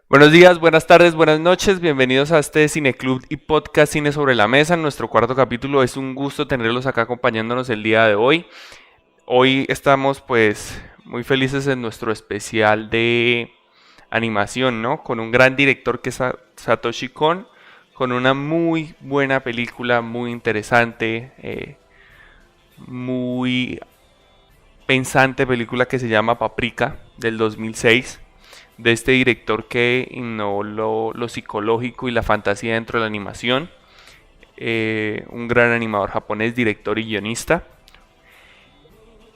Buenos días, buenas tardes, buenas noches, bienvenidos a este Cineclub y podcast Cine sobre la Mesa, en nuestro cuarto capítulo. Es un gusto tenerlos acá acompañándonos el día de hoy. Hoy estamos pues muy felices en nuestro especial de animación, ¿no? Con un gran director que es Satoshi Kon, con una muy buena película, muy interesante, muy pensante película que se llama Paprika, del 2006. De este director que innovó lo psicológico y la fantasía dentro de la animación. Un gran animador japonés, director y guionista.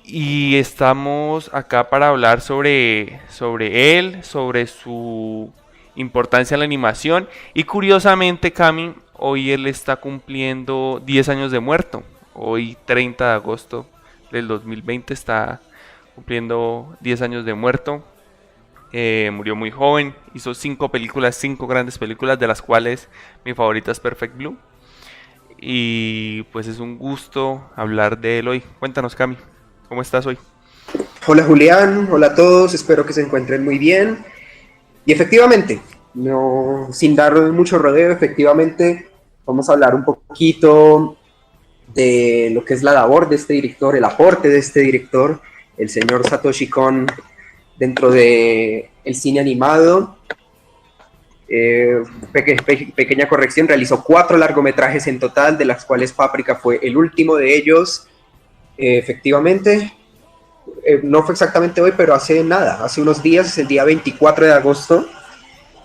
Y estamos acá para hablar sobre él, sobre su importancia en la animación. Y curiosamente, Cami, hoy él está cumpliendo 10 años de muerto. Hoy, 30 de agosto del 2020, está cumpliendo 10 años de muerto. Murió muy joven, hizo 5 películas, 5 grandes películas, de las cuales mi favorita es Perfect Blue. Y pues es un gusto hablar de él hoy. Cuéntanos, Cami, ¿cómo estás hoy? Hola Julián, hola a todos, espero que se encuentren muy bien. Y efectivamente, no, sin dar mucho rodeo, efectivamente vamos a hablar un poquito de lo que es la labor de este director, el aporte de este director, el señor Satoshi Kon, dentro de el cine animado. Pequeña corrección, realizó 4 largometrajes en total, de las cuales Paprika fue el último de ellos. Efectivamente, no fue exactamente hoy, pero hace nada, hace unos días, el día 24 de agosto,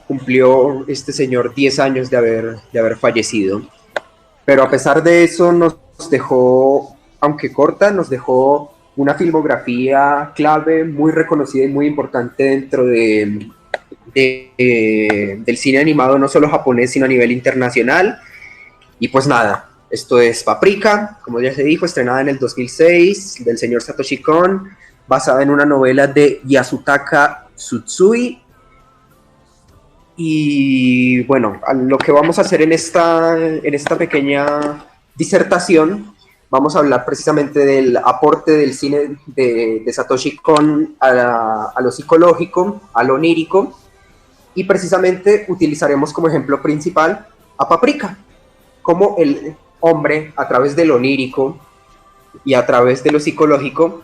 cumplió este señor 10 años de haber fallecido. Pero a pesar de eso nos dejó, aunque corta, nos dejó una filmografía clave, muy reconocida y muy importante dentro del cine animado, no solo japonés, sino a nivel internacional. Y pues nada, esto es Paprika, como ya se dijo, estrenada en el 2006, del señor Satoshi Kon, basada en una novela de Yasutaka Tsutsui. Y bueno, lo que vamos a hacer en esta pequeña disertación, vamos a hablar precisamente del aporte del cine de Satoshi Kon a lo psicológico, a lo onírico, y precisamente utilizaremos como ejemplo principal a Paprika, como el hombre, a través de lo onírico y a través de lo psicológico,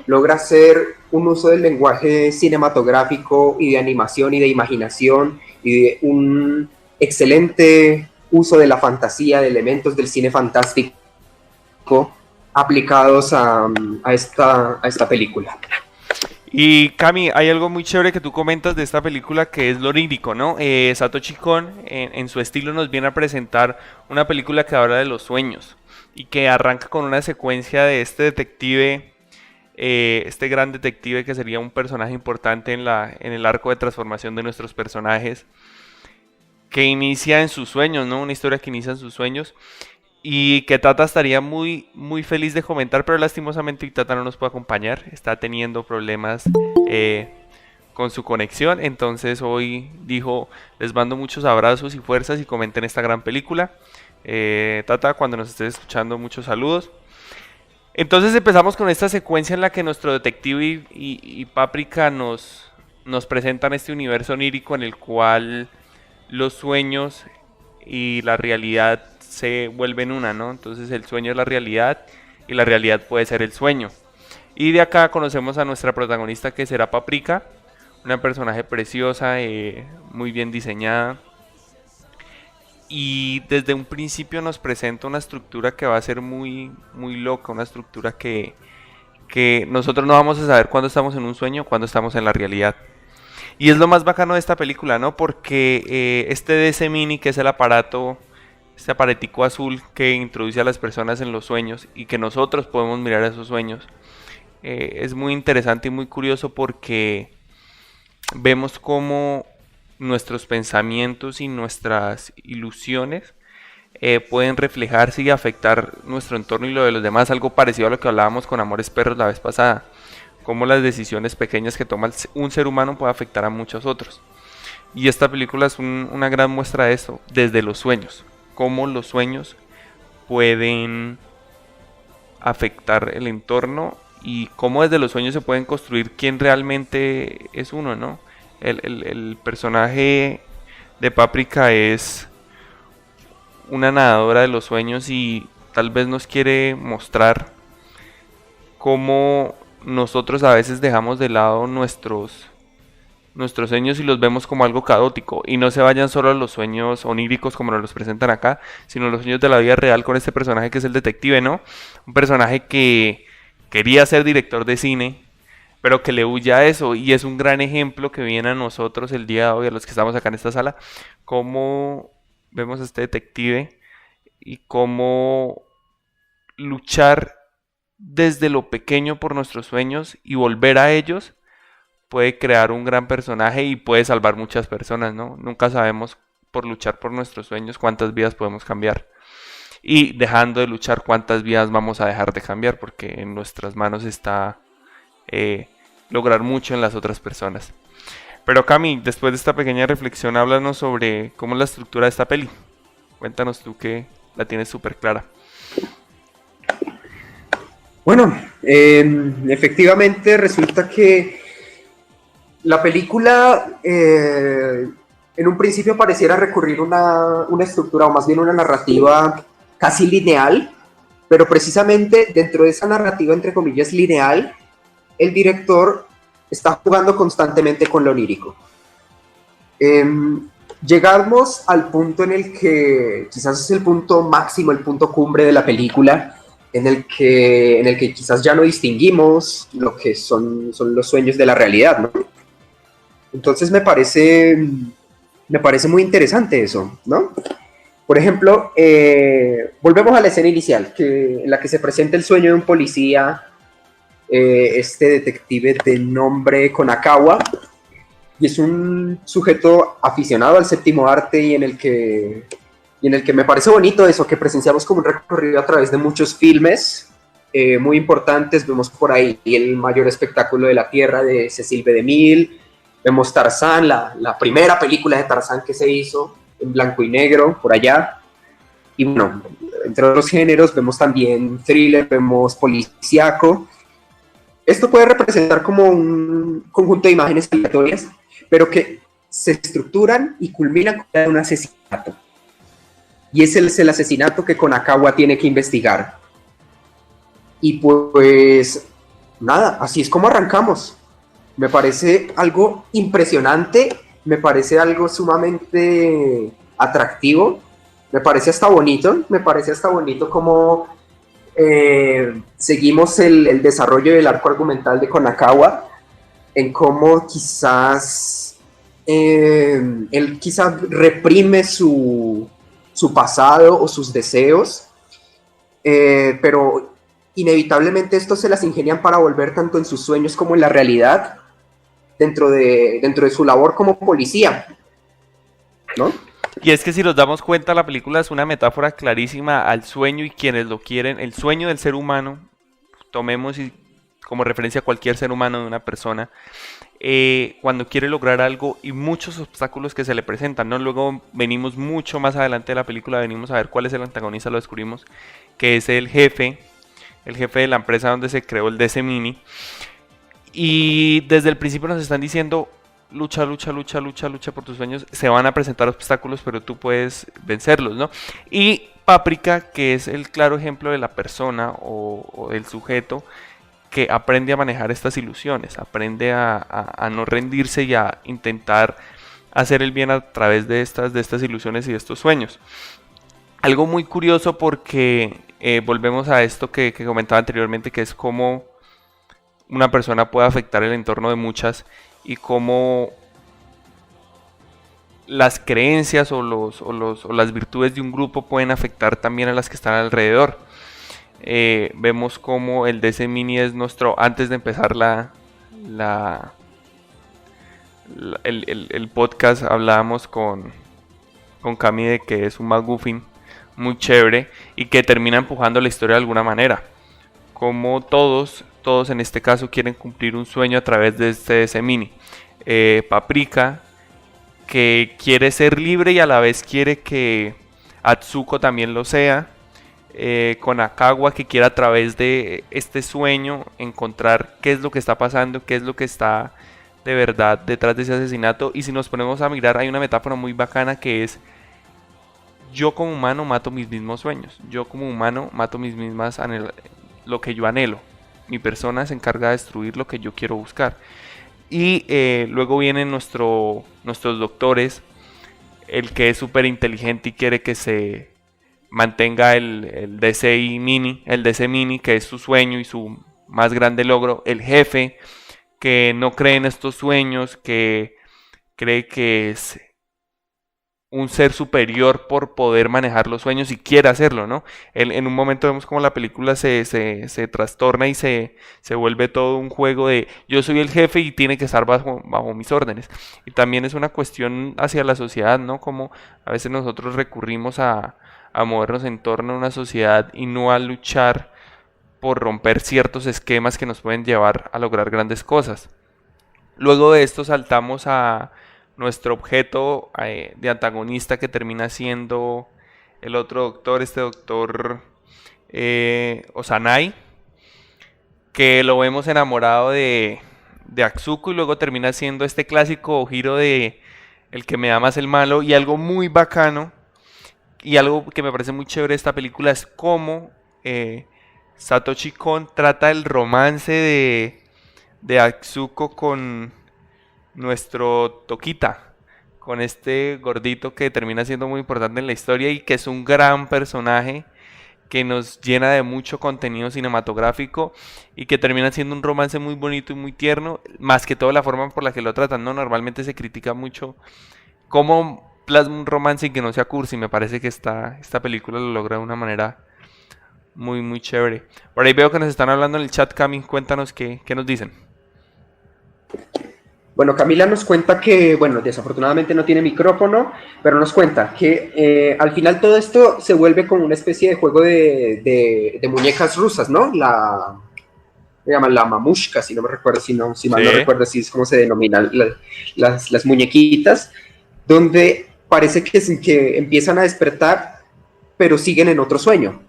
logra hacer un uso del lenguaje cinematográfico y de animación y de imaginación y de un excelente uso de la fantasía, de elementos del cine fantástico aplicados a esta película. Y Cami, hay algo muy chévere que tú comentas de esta película, que es lo onírico, ¿no? Satoshi Kon en su estilo nos viene a presentar una película que habla de los sueños y que arranca con una secuencia de este detective, este gran detective que sería un personaje importante en el arco de transformación de nuestros personajes, que inicia en sus sueños, ¿no? Una historia que inicia en sus sueños y que Tata estaría muy, muy feliz de comentar, pero lastimosamente Tata no nos puede acompañar, está teniendo problemas con su conexión. Entonces hoy dijo, les mando muchos abrazos y fuerzas y comenten esta gran película. Tata, cuando nos estés escuchando, muchos saludos. Entonces empezamos con esta secuencia en la que nuestro detective y Paprika nos presentan este universo onírico en el cual los sueños y la realidad se vuelven una, ¿no? Entonces el sueño es la realidad y la realidad puede ser el sueño. Y de acá conocemos a nuestra protagonista, que será Paprika, una personaje preciosa, muy bien diseñada. Y desde un principio nos presenta una estructura que va a ser muy, muy loca, una estructura que nosotros no vamos a saber cuándo estamos en un sueño o cuándo estamos en la realidad. Y es lo más bacano de esta película, ¿no? Porque este DC Mini, que es el aparato, este aparatico azul que introduce a las personas en los sueños y que nosotros podemos mirar esos sueños, es muy interesante y muy curioso porque vemos cómo nuestros pensamientos y nuestras ilusiones pueden reflejarse y afectar nuestro entorno y lo de los demás, algo parecido a lo que hablábamos con Amores Perros la vez pasada. cómo las decisiones pequeñas que toma un ser humano puede afectar a muchos otros. Y esta película es una gran muestra de eso, desde los sueños, cómo los sueños pueden afectar el entorno y cómo desde los sueños se pueden construir quién realmente es uno, ¿no? El personaje de Paprika es una nadadora de los sueños y tal vez nos quiere mostrar cómo nosotros a veces dejamos de lado nuestros sueños y los vemos como algo caótico. Y no se vayan solo a los sueños oníricos como nos los presentan acá, sino los sueños de la vida real con este personaje que es el detective, ¿no? Un personaje que quería ser director de cine, pero que le huye a eso. Y es un gran ejemplo que viene a nosotros el día de hoy, a los que estamos acá en esta sala, cómo vemos a este detective y cómo luchar desde lo pequeño por nuestros sueños y volver a ellos puede crear un gran personaje y puede salvar muchas personas, ¿no? Nunca sabemos por luchar por nuestros sueños cuántas vidas podemos cambiar. Y dejando de luchar cuántas vidas vamos a dejar de cambiar, porque en nuestras manos está lograr mucho en las otras personas. Pero Cami, después de esta pequeña reflexión, háblanos sobre cómo es la estructura de esta peli. Cuéntanos tú que la tienes súper clara. Bueno, efectivamente resulta que la película en un principio pareciera recurrir a una estructura, o más bien una narrativa casi lineal, pero precisamente dentro de esa narrativa, entre comillas, lineal, el director está jugando constantemente con lo onírico. Llegamos al punto en el que quizás es el punto máximo, el punto cumbre de la película, en el que quizás ya no distinguimos lo que son los sueños de la realidad, ¿no? Entonces me parece muy interesante eso, ¿no? Por ejemplo, volvemos a la escena inicial, en la que se presenta el sueño de un policía, este detective de nombre Konakawa, y es un sujeto aficionado al séptimo arte y en el que me parece bonito eso, que presenciamos como un recorrido a través de muchos filmes muy importantes. Vemos por ahí El mayor espectáculo de la Tierra de Cecil B. DeMille, vemos Tarzán, la primera película de Tarzán que se hizo en blanco y negro, por allá. Y bueno, entre otros géneros, vemos también thriller, vemos policíaco. Esto puede representar como un conjunto de imágenes aleatorias, pero que se estructuran y culminan con un asesinato. Y ese es el asesinato que Konakawa tiene que investigar. Y pues, nada, así es como arrancamos. Me parece algo impresionante, me parece algo sumamente atractivo, me parece hasta bonito como seguimos el desarrollo del arco argumental de Konakawa, en cómo quizás él quizás reprime su pasado o sus deseos, pero inevitablemente estos se las ingenian para volver tanto en sus sueños como en la realidad, dentro de su labor como policía, ¿no? Y es que si nos damos cuenta, la película es una metáfora clarísima al sueño y quienes lo quieren, el sueño del ser humano, tomemos como referencia a cualquier ser humano de una persona, cuando quiere lograr algo y muchos obstáculos que se le presentan, ¿no? Luego venimos mucho más adelante de la película, venimos a ver cuál es el antagonista, lo descubrimos, que es el jefe de la empresa donde se creó el DC Mini. Y desde el principio nos están diciendo, lucha por tus sueños, se van a presentar obstáculos, pero tú puedes vencerlos, ¿no? Y Paprika, que es el claro ejemplo de la persona o del sujeto que aprende a manejar estas ilusiones, aprende a no rendirse y a intentar hacer el bien a través de estas ilusiones y de estos sueños. Algo muy curioso porque volvemos a esto que comentaba anteriormente, que es cómo una persona puede afectar el entorno de muchas y cómo las creencias o las virtudes de un grupo pueden afectar también a las que están alrededor. Vemos cómo el DC Mini es nuestro, antes de empezar el podcast, hablábamos con Cami de que es un MacGuffin muy chévere y que termina empujando la historia de alguna manera. como todos en este caso quieren cumplir un sueño a través de este DC Mini. Paprika, que quiere ser libre y a la vez quiere que Atsuko también lo sea. Con Akawa, que quiere a través de este sueño encontrar qué es lo que está pasando, qué es lo que está de verdad detrás de ese asesinato. Y si nos ponemos a mirar, hay una metáfora muy bacana que es: yo como humano mato mis mismos sueños, yo como humano mato mis mismas lo que yo anhelo. Mi persona se encarga de destruir lo que yo quiero buscar. Y luego vienen nuestros doctores, el que es súper inteligente y quiere que se mantenga el DC Mini, que es su sueño y su más grande logro. El jefe, que no cree en estos sueños, que cree que es un ser superior por poder manejar los sueños y quiere hacerlo, ¿no? En un momento vemos como la película se trastorna y se vuelve todo un juego de yo soy el jefe y tiene que estar bajo mis órdenes. Y también es una cuestión hacia la sociedad, ¿no? Como a veces nosotros recurrimos a movernos en torno a una sociedad y no a luchar por romper ciertos esquemas que nos pueden llevar a lograr grandes cosas. Luego de esto saltamos a nuestro objeto de antagonista, que termina siendo el otro doctor, este doctor Osanai, que lo vemos enamorado de Atsuko y luego termina siendo este clásico giro de el que me da más el malo. Y algo muy bacano y algo que me parece muy chévere de esta película es cómo Satoshi Kon trata el romance de Atsuko con nuestro Tokita, con este gordito que termina siendo muy importante en la historia y que es un gran personaje que nos llena de mucho contenido cinematográfico y que termina siendo un romance muy bonito y muy tierno, más que todo la forma por la que lo tratan, ¿no? Normalmente se critica mucho cómo plasma un romance y que no sea cursi. Me parece que esta película lo logra de una manera muy muy chévere. Por ahí veo que nos están hablando en el chat, Cami, cuéntanos qué nos dicen. Bueno, Camila nos cuenta que, bueno, desafortunadamente no tiene micrófono, pero nos cuenta que al final todo esto se vuelve como una especie de juego de muñecas rusas, ¿no? Se llama la mamushka, si no me recuerdo, si mal no recuerdo, si es como se denominan las muñequitas, donde parece que empiezan a despertar, pero siguen en otro sueño.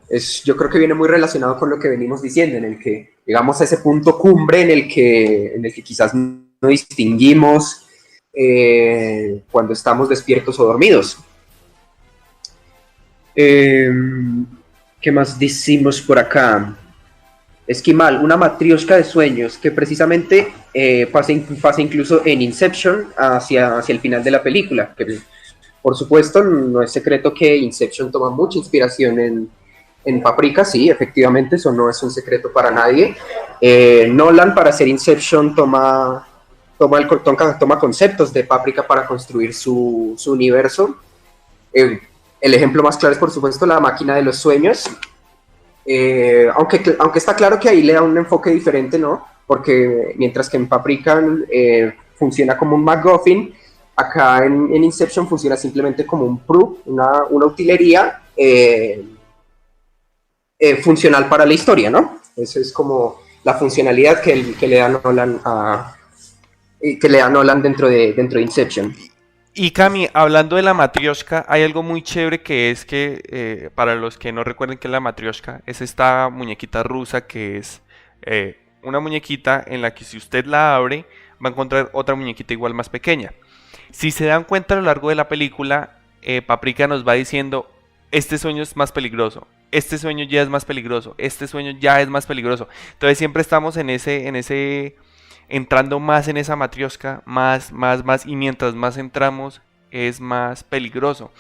Yo creo que viene muy relacionado con lo que venimos diciendo, en el que llegamos a ese punto cumbre en el que quizás no distinguimos cuando estamos despiertos o dormidos. ¿Qué más decimos por acá? Esquimal, una matrioshka de sueños que precisamente pasa incluso en Inception hacia el final de la película. Que, por supuesto, no es secreto que Inception toma mucha inspiración en Paprika, sí, efectivamente, eso no es un secreto para nadie. Nolan, para hacer Inception, toma conceptos de Paprika para construir su universo. El ejemplo más claro es, por supuesto, la máquina de los sueños. Aunque está claro que ahí le da un enfoque diferente, ¿no? Porque mientras que en Paprika funciona como un MacGuffin, acá en Inception funciona simplemente como un prop, una utilería funcional para la historia, ¿no? Eso es como la funcionalidad que le da Nolan dentro de Inception. Y Cami, hablando de la matrioshka, hay algo muy chévere que es que, para los que no recuerden qué es la matrioshka, es esta muñequita rusa que es una muñequita en la que si usted la abre va a encontrar otra muñequita igual más pequeña. Si se dan cuenta a lo largo de la película, Paprika nos va diciendo: este sueño es más peligroso, este sueño ya es más peligroso, este sueño ya es más peligroso. Entonces siempre estamos entrando más en esa matrioshka, más, y mientras más entramos es más peligroso.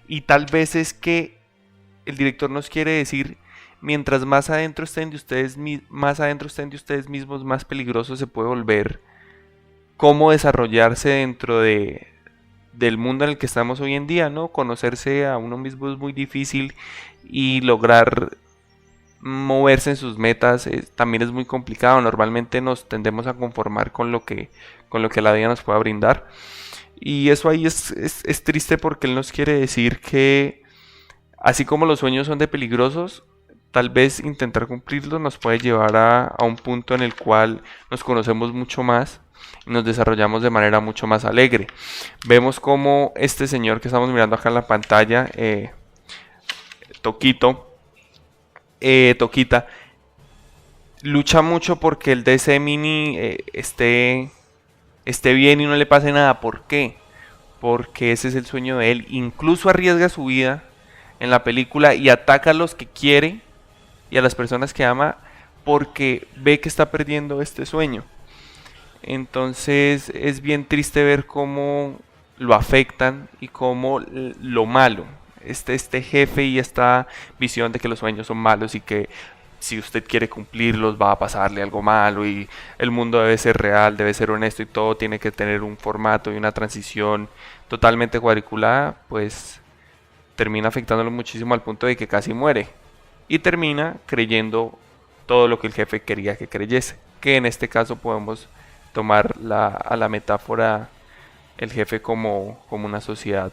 Y tal vez es que el director nos quiere decir: mientras más adentro estén de ustedes mismos, más peligroso se puede volver cómo desarrollarse dentro del mundo en el que estamos hoy en día, ¿no? Conocerse a uno mismo es muy difícil y lograr moverse en sus metas también es muy complicado. Normalmente nos tendemos a conformar con lo que la vida nos pueda brindar, y eso ahí es triste, porque él nos quiere decir que así como los sueños son de peligrosos, tal vez intentar cumplirlos nos puede llevar a un punto en el cual nos conocemos mucho más y nos desarrollamos de manera mucho más alegre. Vemos como este señor que estamos mirando acá en la pantalla, Toquita, lucha mucho porque el DC Mini esté bien y no le pase nada. ¿Por qué? Porque ese es el sueño de él. Incluso arriesga su vida en la película y ataca a los que quiere y a las personas que ama porque ve que está perdiendo este sueño. Entonces es bien triste ver cómo lo afectan y cómo lo malo, este jefe y esta visión de que los sueños son malos y que si usted quiere cumplirlos va a pasarle algo malo y el mundo debe ser real, debe ser honesto y todo tiene que tener un formato y una transición totalmente cuadriculada, pues termina afectándolo muchísimo al punto de que casi muere y termina creyendo todo lo que el jefe quería que creyese, que en este caso podemos tomar a la metáfora el jefe como una sociedad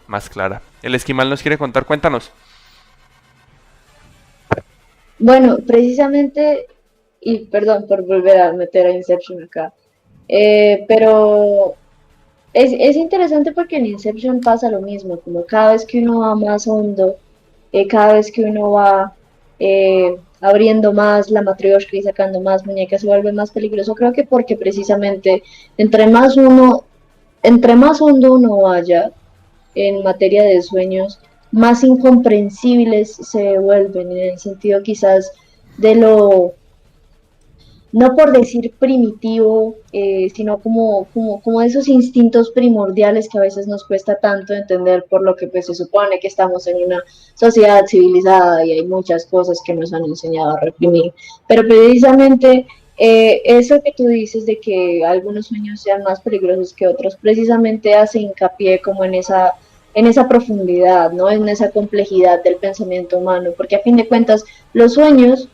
más clara. El esquimal nos quiere contar, cuéntanos. Bueno, precisamente, y perdón por volver a meter a Inception acá, pero es interesante porque en Inception pasa lo mismo, como cada vez que uno va más hondo, cada vez que uno va abriendo más la matrioshka y sacando más muñecas se vuelve más peligroso. Creo que porque precisamente entre más uno, entre más hondo uno vaya en materia de sueños, más incomprensibles se vuelven, en el sentido quizás de lo, no por decir primitivo, sino como esos instintos primordiales que a veces nos cuesta tanto entender, por lo que pues se supone que estamos en una sociedad civilizada y hay muchas cosas que nos han enseñado a reprimir. Pero precisamente eso que tú dices de que algunos sueños sean más peligrosos que otros, precisamente hace hincapié como en esa profundidad, ¿no? En esa complejidad del pensamiento humano, porque a fin de cuentas los sueños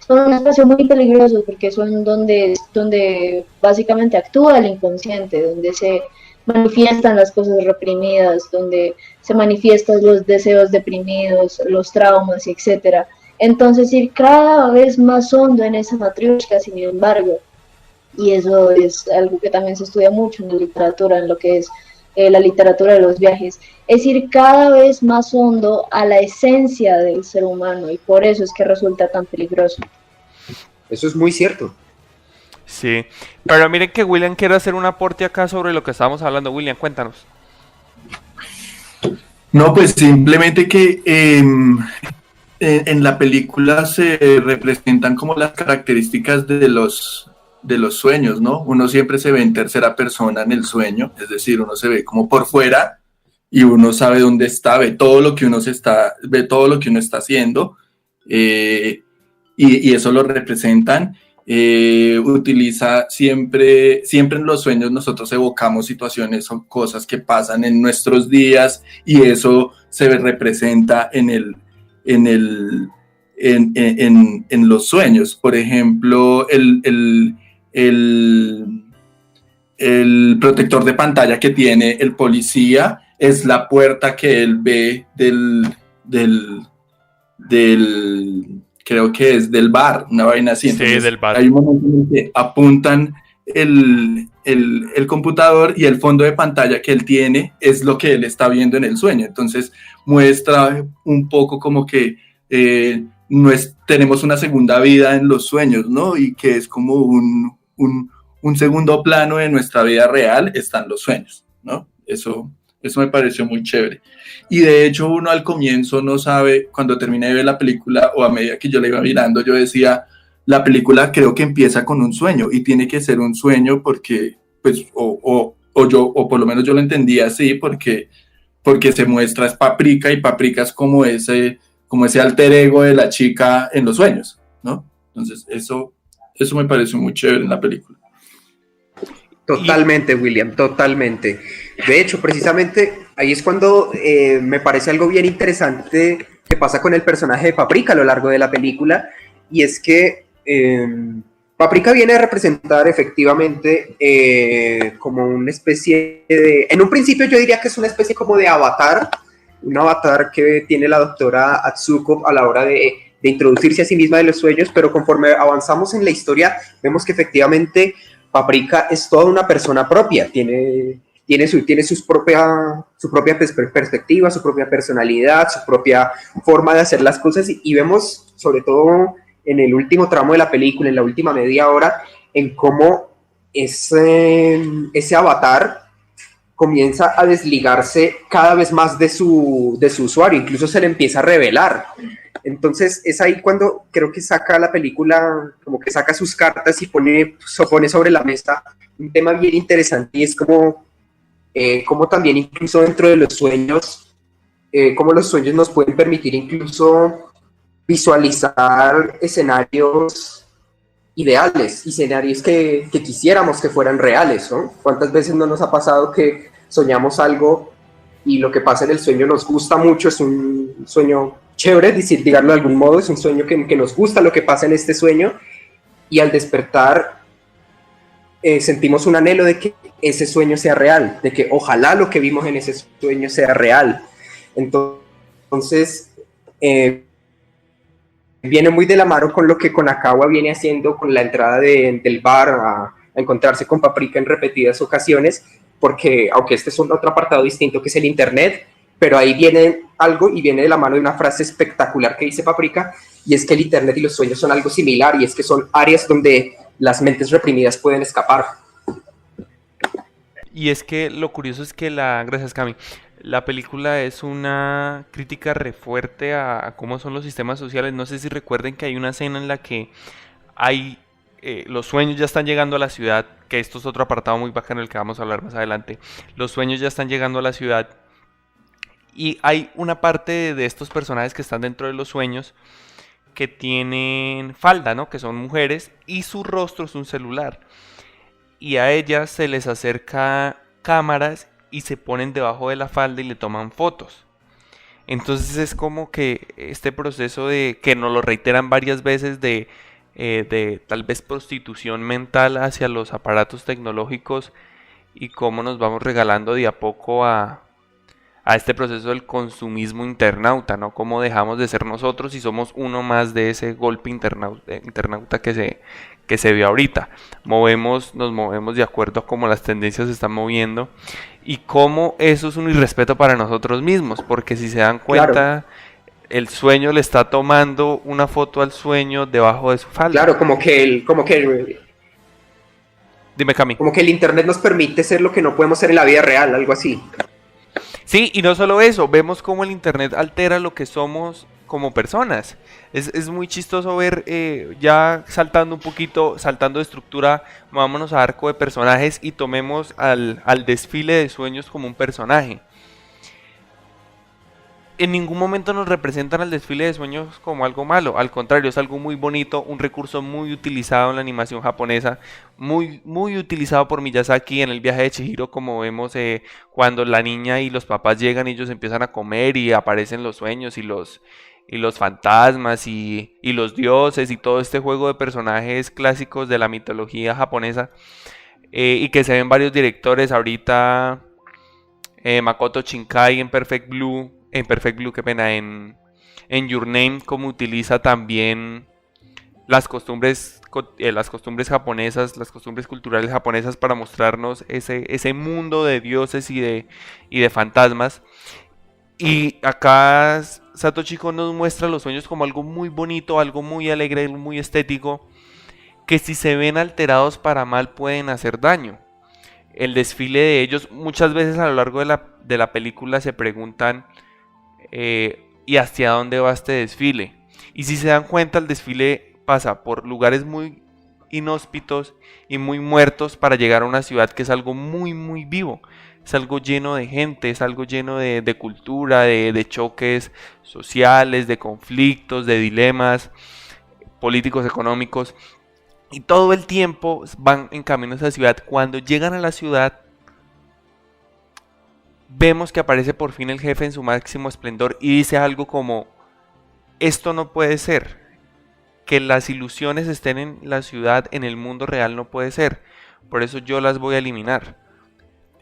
son un espacio muy peligroso porque son donde básicamente actúa el inconsciente, donde se manifiestan las cosas reprimidas, donde se manifiestan los deseos deprimidos, los traumas, etcétera. Entonces ir cada vez más hondo en esa matriosca, sin embargo, y eso es algo que también se estudia mucho en la literatura, en lo que es la literatura de los viajes, es ir cada vez más hondo a la esencia del ser humano y por eso es que resulta tan peligroso. Eso es muy cierto. Sí, pero miren que William quiere hacer un aporte acá sobre lo que estábamos hablando. William, cuéntanos. No, pues simplemente que en la película se representan como las características de los sueños, ¿no? Uno siempre se ve en tercera persona en el sueño, es decir, uno se ve como por fuera y uno sabe dónde está, ve todo lo que ve todo lo que uno está haciendo, y eso lo representan. Utiliza siempre en los sueños nosotros evocamos situaciones o cosas que pasan en nuestros días y eso se representa en los sueños. Por ejemplo, el protector de pantalla que tiene el policía es la puerta que él ve creo que es del bar, una vaina así. Entonces, sí, del bar. Hay un momento en el que apuntan el computador y el fondo de pantalla que él tiene es lo que él está viendo en el sueño. Entonces muestra un poco como que tenemos una segunda vida en los sueños, ¿no? Y que es como un segundo plano de nuestra vida real, están los sueños, ¿no? Eso me pareció muy chévere. Y de hecho uno al comienzo no sabe, cuando terminé de ver la película o a medida que yo la iba mirando, yo decía, la película creo que empieza con un sueño y tiene que ser un sueño porque, pues, o por lo menos yo lo entendía así, porque se muestra es Paprika y Paprika es como ese alter ego de la chica en los sueños, ¿no? Entonces eso me pareció muy chévere en la película. Totalmente, William, totalmente. De hecho, precisamente ahí es cuando me parece algo bien interesante que pasa con el personaje de Paprika a lo largo de la película, y es que Paprika viene a representar efectivamente como una especie de... En un principio yo diría que es una especie como de avatar, un avatar que tiene la doctora Atsuko a la hora de de introducirse a sí misma de los sueños, pero conforme avanzamos en la historia, vemos que efectivamente Paprika es toda una persona propia, tiene su propia perspectiva, su propia personalidad, su propia forma de hacer las cosas, y vemos, sobre todo en el último tramo de la película, en la última media hora, en cómo ese avatar comienza a desligarse cada vez más de su usuario, incluso se le empieza a revelar. Entonces es ahí cuando creo que saca la película, como que saca sus cartas y pone sobre la mesa un tema bien interesante, y es como también incluso dentro de los sueños, cómo los sueños nos pueden permitir incluso visualizar escenarios ideales, escenarios que quisiéramos que fueran reales, ¿no? ¿Cuántas veces no nos ha pasado que soñamos algo y lo que pasa en el sueño nos gusta mucho? Es un sueño chévere, digarlo de algún modo, es un sueño que nos gusta lo que pasa en este sueño, y al despertar sentimos un anhelo de que ese sueño sea real, de que ojalá lo que vimos en ese sueño sea real. Entonces, viene muy de la mano con lo que Konakawa viene haciendo con la entrada del bar a encontrarse con Paprika en repetidas ocasiones, porque aunque este es otro apartado distinto que es el internet, pero ahí viene algo y viene de la mano de una frase espectacular que dice Paprika, y es que el internet y los sueños son algo similar, y es que son áreas donde las mentes reprimidas pueden escapar. Y es que lo curioso es que gracias Cami, la película es una crítica re fuerte a cómo son los sistemas sociales. No sé si recuerden que hay una escena en la que los sueños ya están llegando a la ciudad, que esto es otro apartado muy bacano del que vamos a hablar más adelante. Los sueños ya están llegando a la ciudad y hay una parte de estos personajes que están dentro de los sueños que tienen falda, ¿no? Que son mujeres y su rostro es un celular. Y a ellas se les acerca cámaras y se ponen debajo de la falda y le toman fotos. Entonces es como que este proceso de que nos lo reiteran varias veces de tal vez prostitución mental hacia los aparatos tecnológicos, y cómo nos vamos regalando de a poco a este proceso del consumismo internauta, ¿no? Cómo dejamos de ser nosotros y somos uno más de ese golpe internauta que se ve ahorita. Nos movemos de acuerdo a cómo las tendencias se están moviendo, y cómo eso es un irrespeto para nosotros mismos, porque si se dan cuenta, claro, el sueño le está tomando una foto al sueño debajo de su falda. Claro, Dime, Cami. Como que el internet nos permite ser lo que no podemos ser en la vida real, algo así. Sí, y no solo eso, vemos cómo el internet altera lo que somos como personas. Es muy chistoso ver, ya saltando un poquito, saltando de estructura, vámonos a arco de personajes y tomemos al desfile de sueños como un personaje. En ningún momento nos representan al desfile de sueños como algo malo, al contrario, es algo muy bonito, un recurso muy utilizado en la animación japonesa, muy, muy utilizado por Miyazaki en el viaje de Chihiro, como vemos cuando la niña y los papás llegan y ellos empiezan a comer y aparecen los sueños y los fantasmas y los dioses y todo este juego de personajes clásicos de la mitología japonesa, y que se ven varios directores ahorita, Makoto Shinkai en Perfect Blue, qué pena, en Your Name, como utiliza también las costumbres japonesas, las costumbres culturales japonesas para mostrarnos ese mundo de dioses y de fantasmas. Y acá Satoshi Kon nos muestra los sueños como algo muy bonito, algo muy alegre, muy estético, que si se ven alterados para mal pueden hacer daño. El desfile de ellos, muchas veces a lo largo de la película se preguntan, ¿y hacia dónde va este desfile? Y si se dan cuenta, el desfile pasa por lugares muy inhóspitos y muy muertos para llegar a una ciudad que es algo muy muy vivo, es algo lleno de gente, es algo lleno de cultura, de choques sociales, de conflictos, de dilemas políticos, económicos, y todo el tiempo van en camino a esa ciudad. Cuando llegan a la ciudad, vemos que aparece por fin el jefe en su máximo esplendor y dice algo como: esto no puede ser, que las ilusiones estén en la ciudad, en el mundo real no puede ser, por eso yo las voy a eliminar.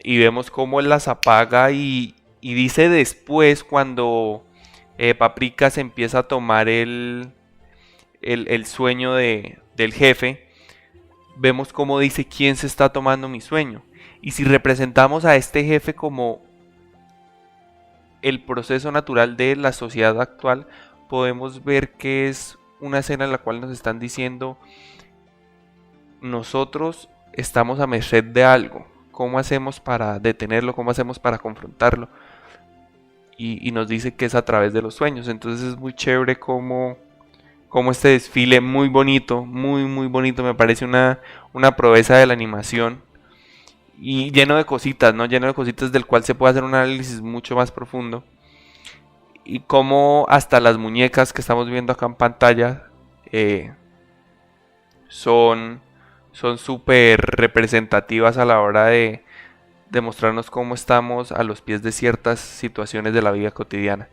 Y vemos cómo él las apaga y dice después, cuando Paprika se empieza a tomar el sueño del jefe, vemos cómo dice quién se está tomando mi sueño. Y si representamos a este jefe como el proceso natural de la sociedad actual, podemos ver que es una escena en la cual nos están diciendo: nosotros estamos a merced de algo. ¿Cómo hacemos para detenerlo? ¿Cómo hacemos para confrontarlo? Y nos dice que es a través de los sueños. Entonces es muy chévere como este desfile muy bonito, muy muy bonito, me parece una proeza de la animación y lleno de cositas, ¿no? Lleno de cositas del cual se puede hacer un análisis mucho más profundo. Y como hasta las muñecas que estamos viendo acá en pantalla son súper representativas a la hora de mostrarnos cómo estamos a los pies de ciertas situaciones de la vida cotidiana.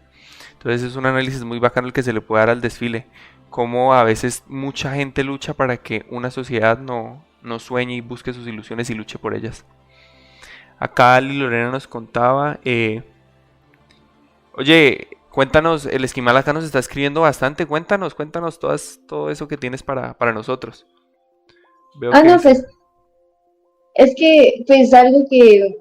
Entonces es un análisis muy bacano el que se le puede dar al desfile. Cómo a veces mucha gente lucha para que una sociedad no sueñe y busque sus ilusiones y luche por ellas. Acá Lorena nos contaba, oye, cuéntanos, el Esquimal acá nos está escribiendo bastante, cuéntanos todo eso que tienes para nosotros. Veo que No, pues es que, pues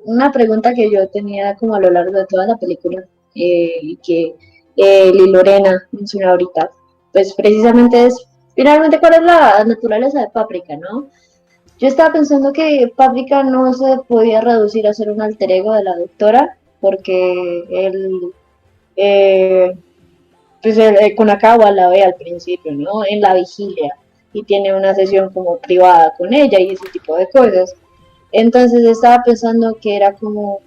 una pregunta que yo tenía como a lo largo de toda la película, y que Lorena mencionó ahorita, pues precisamente es, finalmente, ¿cuál es la naturaleza de Paprika, no? Yo estaba pensando que Paprika no se podía reducir a ser un alter ego de la doctora, porque él Konakawa la ve al principio, ¿no? En la vigilia, y tiene una sesión como privada con ella y ese tipo de cosas. Entonces estaba pensando que era como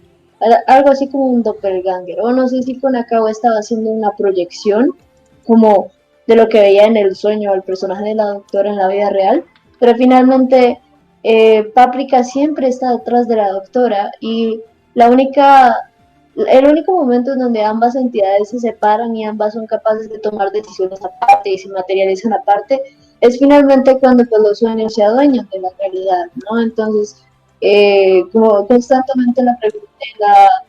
algo así como un doppelganger, o no sé si Konakawa estaba haciendo una proyección como de lo que veía en el sueño al personaje de la doctora en la vida real, pero finalmente Paprika siempre está detrás de la doctora, y el único momento en donde ambas entidades se separan y ambas son capaces de tomar decisiones aparte y se materializan aparte es finalmente cuando pues, los sueños se adueñan de la realidad, ¿no? Entonces, como constantemente la pregunté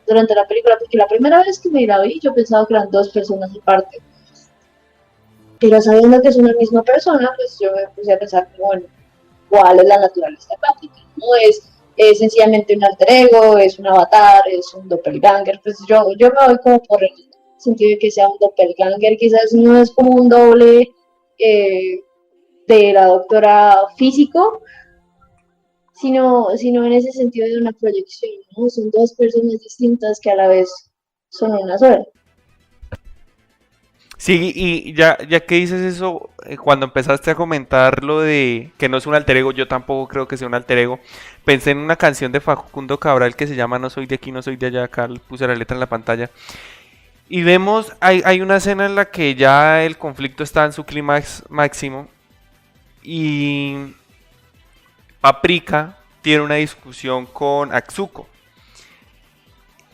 durante la película, porque la primera vez que me la vi yo pensaba que eran dos personas aparte, pero sabiendo que es una misma persona, pues yo me puse a pensar, bueno, ¿cuál es la naturaleza de Paprika? No es sencillamente un alter ego, es un avatar, es un doppelganger. Pues yo me voy como por el sentido de que sea un doppelganger, quizás no es como un doble de la doctora físico, sino en ese sentido de una proyección, ¿no? Son dos personas distintas que a la vez son una sola. sí, y ya que dices eso, cuando empezaste a comentar lo de que no es un alter ego, yo tampoco creo que sea un alter ego. Pensé en una canción de Facundo Cabral que se llama No soy de aquí, no soy de allá. Acá puse la letra en la pantalla. Y vemos, hay una escena en la que ya el conflicto está en su clímax máximo. Y Paprika tiene una discusión con Atsuko.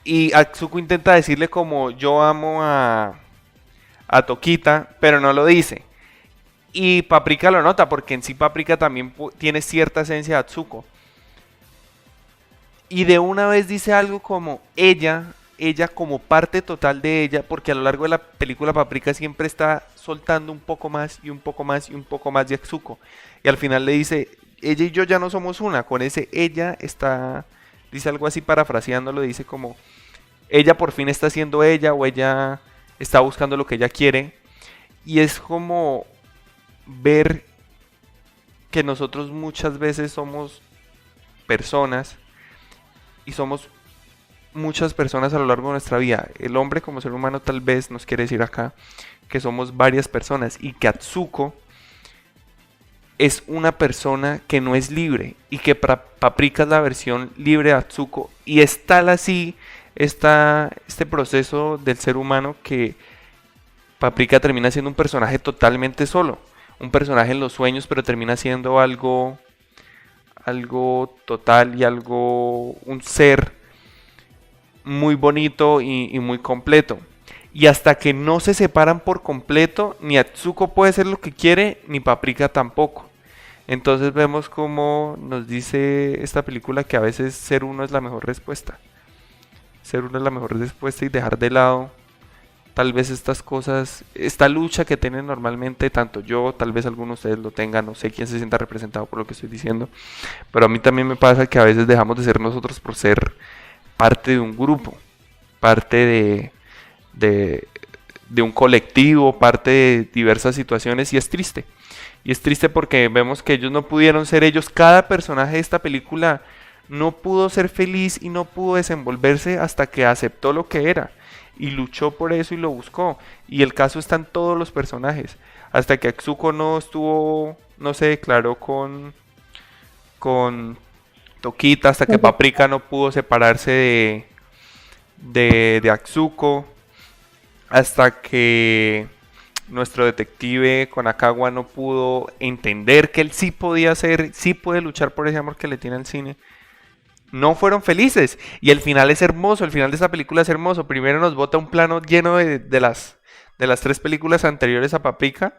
Y Atsuko intenta decirle como yo amo a Tokita, pero no lo dice. Y Paprika lo nota, porque en sí Paprika también tiene cierta esencia de Atsuko. Y de una vez dice algo como ella como parte total de ella, porque a lo largo de la película Paprika siempre está soltando un poco más y un poco más y un poco más de Atsuko. Y al final le dice, ella y yo ya no somos una, con ese ella está, dice algo así parafraseándolo, dice como, ella por fin está siendo ella, o ella está buscando lo que ella quiere. Y es como ver que nosotros muchas veces somos personas, y somos muchas personas a lo largo de nuestra vida. El hombre como ser humano tal vez nos quiere decir acá que somos varias personas, y que Atsuko es una persona que no es libre, y que Paprika es la versión libre de Atsuko, y es tal así este proceso del ser humano que Paprika termina siendo un personaje totalmente solo, un personaje en los sueños, pero termina siendo algo total y un ser muy bonito y muy completo. Y hasta que no se separan por completo, ni Atsuko puede ser lo que quiere, ni Paprika tampoco. Entonces vemos como nos dice esta película que a veces ser uno es la mejor respuesta. Ser uno es la mejor respuesta, y dejar de lado tal vez estas cosas, esta lucha que tienen normalmente, tanto yo, tal vez algunos de ustedes lo tengan, no sé quién se sienta representado por lo que estoy diciendo, pero a mí también me pasa que a veces dejamos de ser nosotros por ser parte de un grupo, parte de, de un colectivo, parte de diversas situaciones y es triste. Y es triste porque vemos que ellos no pudieron ser ellos. Cada personaje de esta película no pudo ser feliz y no pudo desenvolverse hasta que aceptó lo que era. Y luchó por eso y lo buscó. Y el caso está en todos los personajes. Hasta que Atsuko no estuvo, no se declaró con Tokita, hasta que Paprika no pudo separarse de Atsuko, hasta que nuestro detective Konakawa no pudo entender que él sí podía hacer, sí puede luchar por ese amor que le tiene al cine. No fueron felices. Y el final es hermoso, el final de esta película es hermoso. Primero nos bota un plano lleno de las 3 películas anteriores a Paprika,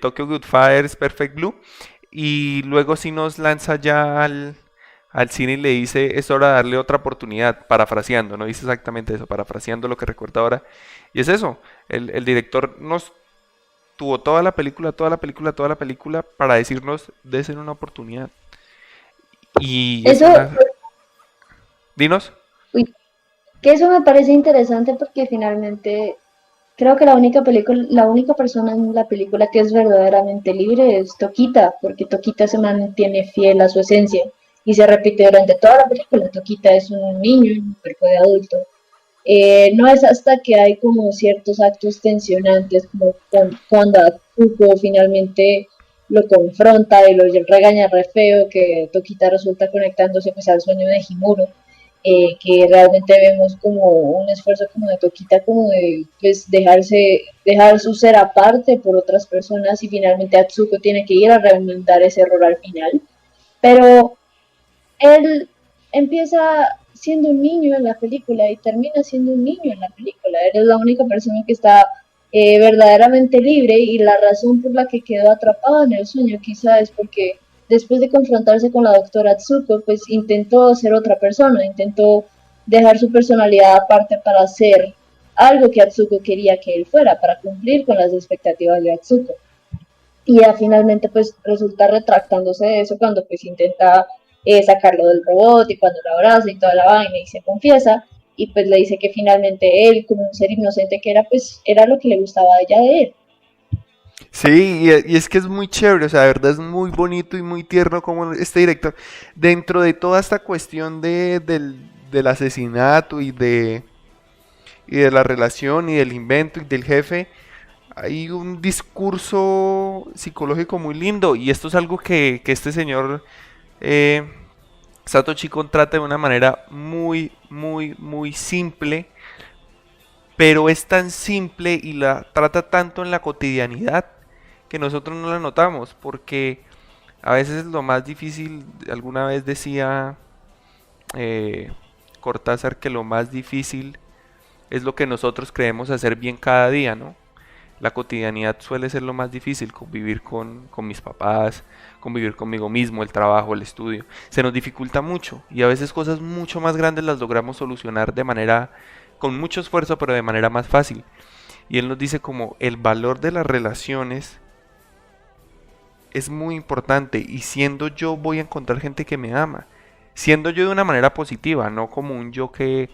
Tokyo Godfathers, Perfect Blue. Y luego sí nos lanza ya al cine y le dice, es hora de darle otra oportunidad, parafraseando, no dice exactamente eso, parafraseando lo que recuerda ahora. Y es eso, el director nos tuvo toda la película para decirnos, desen una oportunidad. Y es Eso, una... Dinos. uy, que eso me parece interesante porque finalmente creo que la única persona en la película que es verdaderamente libre es Tokita, porque Tokita se mantiene fiel a su esencia y se repite durante toda la película. Tokita es un niño en un cuerpo de adulto. No es hasta que hay como ciertos actos tensionantes, como cuando Atsuko finalmente lo confronta y lo regaña re feo, que Tokita resulta conectándose pues al sueño de Himuro, que realmente vemos como un esfuerzo como de Tokita, como de pues dejar su ser aparte por otras personas y finalmente Atsuko tiene que ir a remendar ese error al final. Pero él empieza siendo un niño en la película y termina siendo un niño en la película. Él es la única persona que está verdaderamente libre y la razón por la que quedó atrapado en el sueño quizá es porque después de confrontarse con la doctora Atsuko, pues intentó ser otra persona, intentó dejar su personalidad aparte para ser algo que Atsuko quería que él fuera, para cumplir con las expectativas de Atsuko. Y ya finalmente pues resulta retractándose de eso cuando pues intenta sacarlo del robot y cuando lo abraza y toda la vaina y se confiesa y pues le dice que finalmente él como un ser inocente que era pues era lo que le gustaba a ella de él. Sí, y es que es muy chévere, o sea, de verdad es muy bonito y muy tierno como este director, dentro de toda esta cuestión del asesinato y de la relación y del invento y del jefe, hay un discurso psicológico muy lindo y esto es algo que este señor eh, Satoshi Kon trata de una manera muy simple, pero es tan simple y la trata tanto en la cotidianidad que nosotros no la notamos, porque a veces lo más difícil, alguna vez decía eh, Cortázar que lo más difícil es lo que nosotros creemos hacer bien cada día, ¿no? La cotidianidad suele ser lo más difícil, convivir con mis papás, convivir conmigo mismo, el trabajo, el estudio. Se nos dificulta mucho y a veces cosas mucho más grandes las logramos solucionar de manera, con mucho esfuerzo, pero de manera más fácil. Y él nos dice como el valor de las relaciones es muy importante y siendo yo voy a encontrar gente que me ama. Siendo yo de una manera positiva, no como un yo que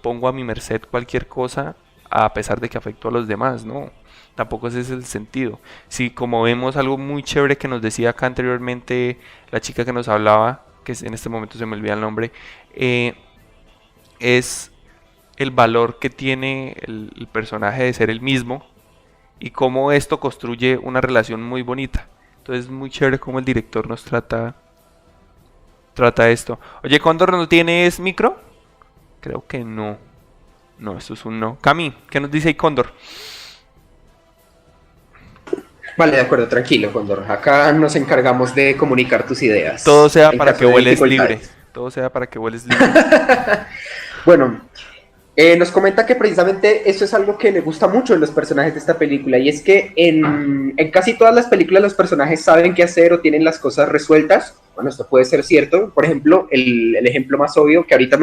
pongo a mi merced cualquier cosa a pesar de que afectó a los demás, no. Tampoco ese es el sentido. Sí, como vemos algo muy chévere que nos decía acá anteriormente la chica que nos hablaba, que en este momento se me olvida el nombre, es el valor que tiene el personaje de ser el mismo y cómo esto construye una relación muy bonita. Entonces es muy chévere cómo el director nos trata esto. Oye, ¿Cóndor no tienes micro? Creo que no. No, esto es un no. Cami, ¿qué nos dice ahí Cóndor? Vale, de acuerdo, tranquilo, Condor. Acá nos encargamos de comunicar tus ideas. Todo sea en para caso que de vueles libre. dificultades. Todo sea para que vueles libre. Bueno, nos comenta que precisamente eso es algo que le gusta mucho en los personajes de esta película, y es que en casi todas las películas los personajes saben qué hacer o tienen las cosas resueltas. Bueno, esto puede ser cierto. Por ejemplo, el ejemplo más obvio que ahorita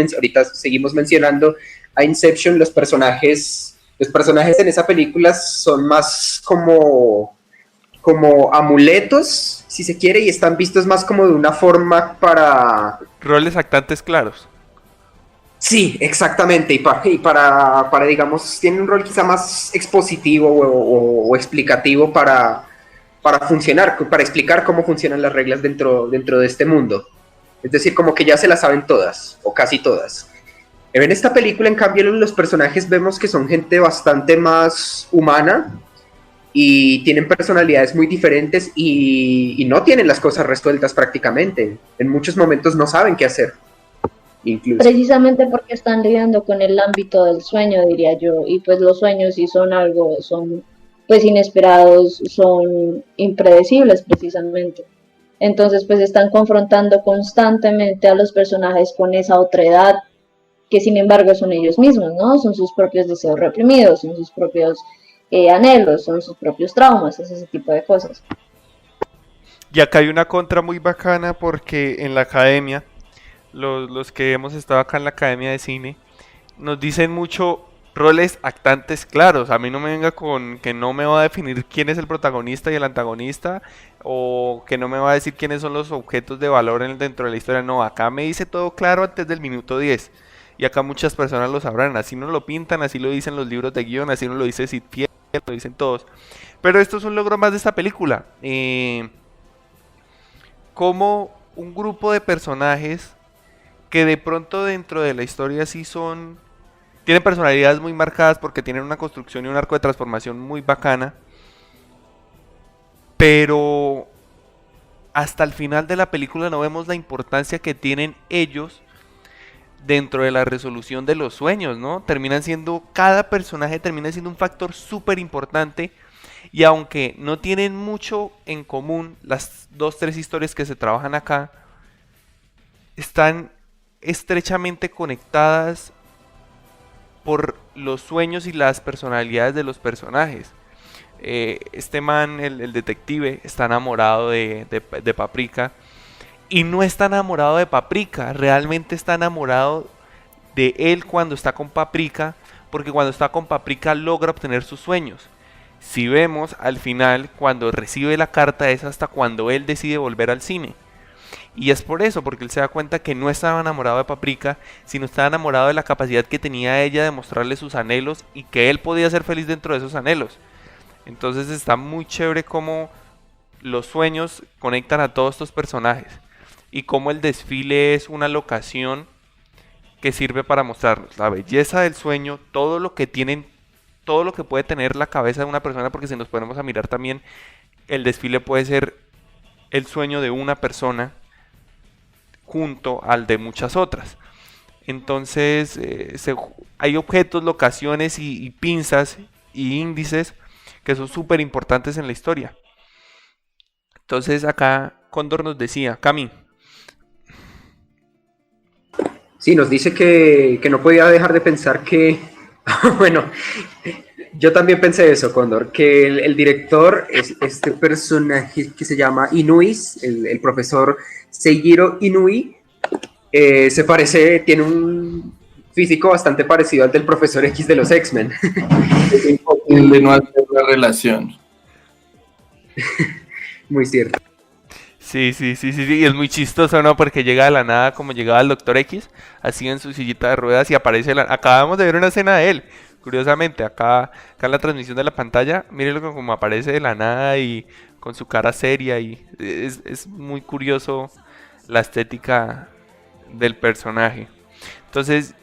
seguimos mencionando, a Inception, los personajes Los personajes en esa película son más como amuletos, si se quiere, y están vistos más como de una forma para... Roles actantes claros. Sí, exactamente, y para, digamos, tiene un rol quizá más expositivo o explicativo para funcionar, para explicar cómo funcionan las reglas dentro de este mundo. Es decir, como que ya se las saben todas, o casi todas. En esta película, en cambio, los personajes vemos que son gente bastante más humana y tienen personalidades muy diferentes y no tienen las cosas resueltas prácticamente. En muchos momentos no saben qué hacer, incluso. Precisamente porque están lidiando con el ámbito del sueño, diría yo, y pues los sueños sí son pues inesperados, son impredecibles precisamente. Entonces pues están confrontando constantemente a los personajes con esa otredad que sin embargo son ellos mismos, ¿no? Son sus propios deseos reprimidos, son sus propios anhelos, son sus propios traumas, es ese tipo de cosas. Y acá hay una contra muy bacana porque en la academia, los que hemos estado acá en la academia de cine, nos dicen mucho roles actantes claros. A mí no me venga con que no me va a definir quién es el protagonista y el antagonista, o que no me va a decir quiénes son los objetos de valor dentro de la historia. No, acá me dice todo claro antes del minuto 10. Y acá muchas personas lo sabrán, así nos lo pintan, así lo dicen los libros de guión, así nos lo dice Sid Fiel, lo dicen todos. Pero esto es un logro más de esta película. Como un grupo de personajes que de pronto dentro de la historia sí tienen personalidades muy marcadas porque tienen una construcción y un arco de transformación muy bacana, pero hasta el final de la película no vemos la importancia que tienen ellos dentro de la resolución de los sueños, ¿no? Cada personaje termina siendo un factor súper importante, y aunque no tienen mucho en común las 2-3 historias que se trabajan acá, están estrechamente conectadas por los sueños y las personalidades de los personajes. Este man, el detective, está enamorado de Paprika. Y no está enamorado de Paprika, realmente está enamorado de él cuando está con Paprika, porque cuando está con Paprika logra obtener sus sueños. Si vemos al final, cuando recibe la carta, es hasta cuando él decide volver al cine. Y es por eso, porque él se da cuenta que no estaba enamorado de Paprika, sino estaba enamorado de la capacidad que tenía ella de mostrarle sus anhelos y que él podía ser feliz dentro de esos anhelos. Entonces está muy chévere cómo los sueños conectan a todos estos personajes y cómo el desfile es una locación que sirve para mostrarnos la belleza del sueño, todo lo que puede tener la cabeza de una persona, porque si nos ponemos a mirar también, el desfile puede ser el sueño de una persona junto al de muchas otras. Entonces hay objetos, locaciones y pinzas y índices que son súper importantes en la historia. Entonces acá Cóndor nos decía, Cami. Sí, nos dice que no podía dejar de pensar que, bueno, yo también pensé eso, Cóndor, que el director es este personaje que se llama Inuis, el profesor Seijiro Inui, tiene un físico bastante parecido al del profesor X de los X-Men. Es imposible no hacer la relación. Muy cierto. Sí, y es muy chistoso, ¿no? Porque llega de la nada como llegaba el Dr. X, así en su sillita de ruedas, y aparece acabamos de ver una escena de él, curiosamente, acá en la transmisión de la pantalla, mírenlo como aparece de la nada y con su cara seria, y es muy curioso la estética del personaje. Entonces,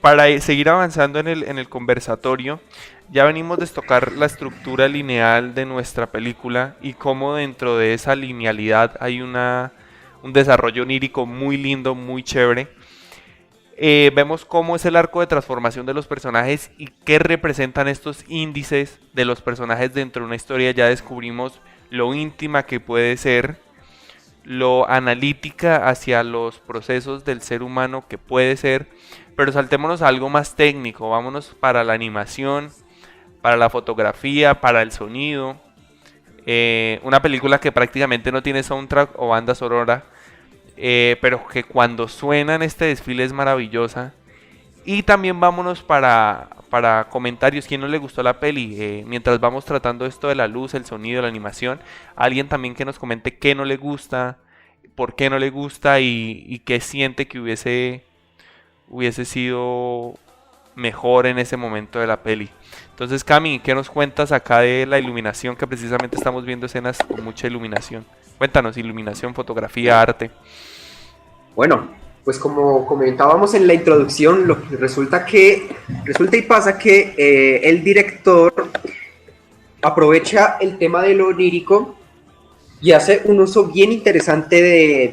para seguir avanzando en el conversatorio, ya venimos de tocar la estructura lineal de nuestra película y cómo dentro de esa linealidad hay un desarrollo onírico muy lindo, muy chévere. Vemos cómo es el arco de transformación de los personajes y qué representan estos índices de los personajes dentro de una historia. Ya descubrimos lo íntima que puede ser, lo analítica hacia los procesos del ser humano que puede ser, pero saltémonos a algo más técnico, vámonos para la animación, para la fotografía, para el sonido. Una película que prácticamente no tiene soundtrack o banda sonora, pero que cuando suena en este desfile es maravillosa. Y también vámonos para comentarios. ¿Quién no le gustó la peli? Mientras vamos tratando esto de la luz, el sonido, la animación, alguien también que nos comente qué no le gusta, por qué no le gusta y qué siente que hubiese sido mejor en ese momento de la peli. Entonces, Cami, ¿qué nos cuentas acá de la iluminación? Que precisamente estamos viendo escenas con mucha iluminación. Cuéntanos, iluminación, fotografía, arte. Bueno, pues como comentábamos en la introducción, resulta y pasa que el director aprovecha el tema de lo onírico y hace un uso bien interesante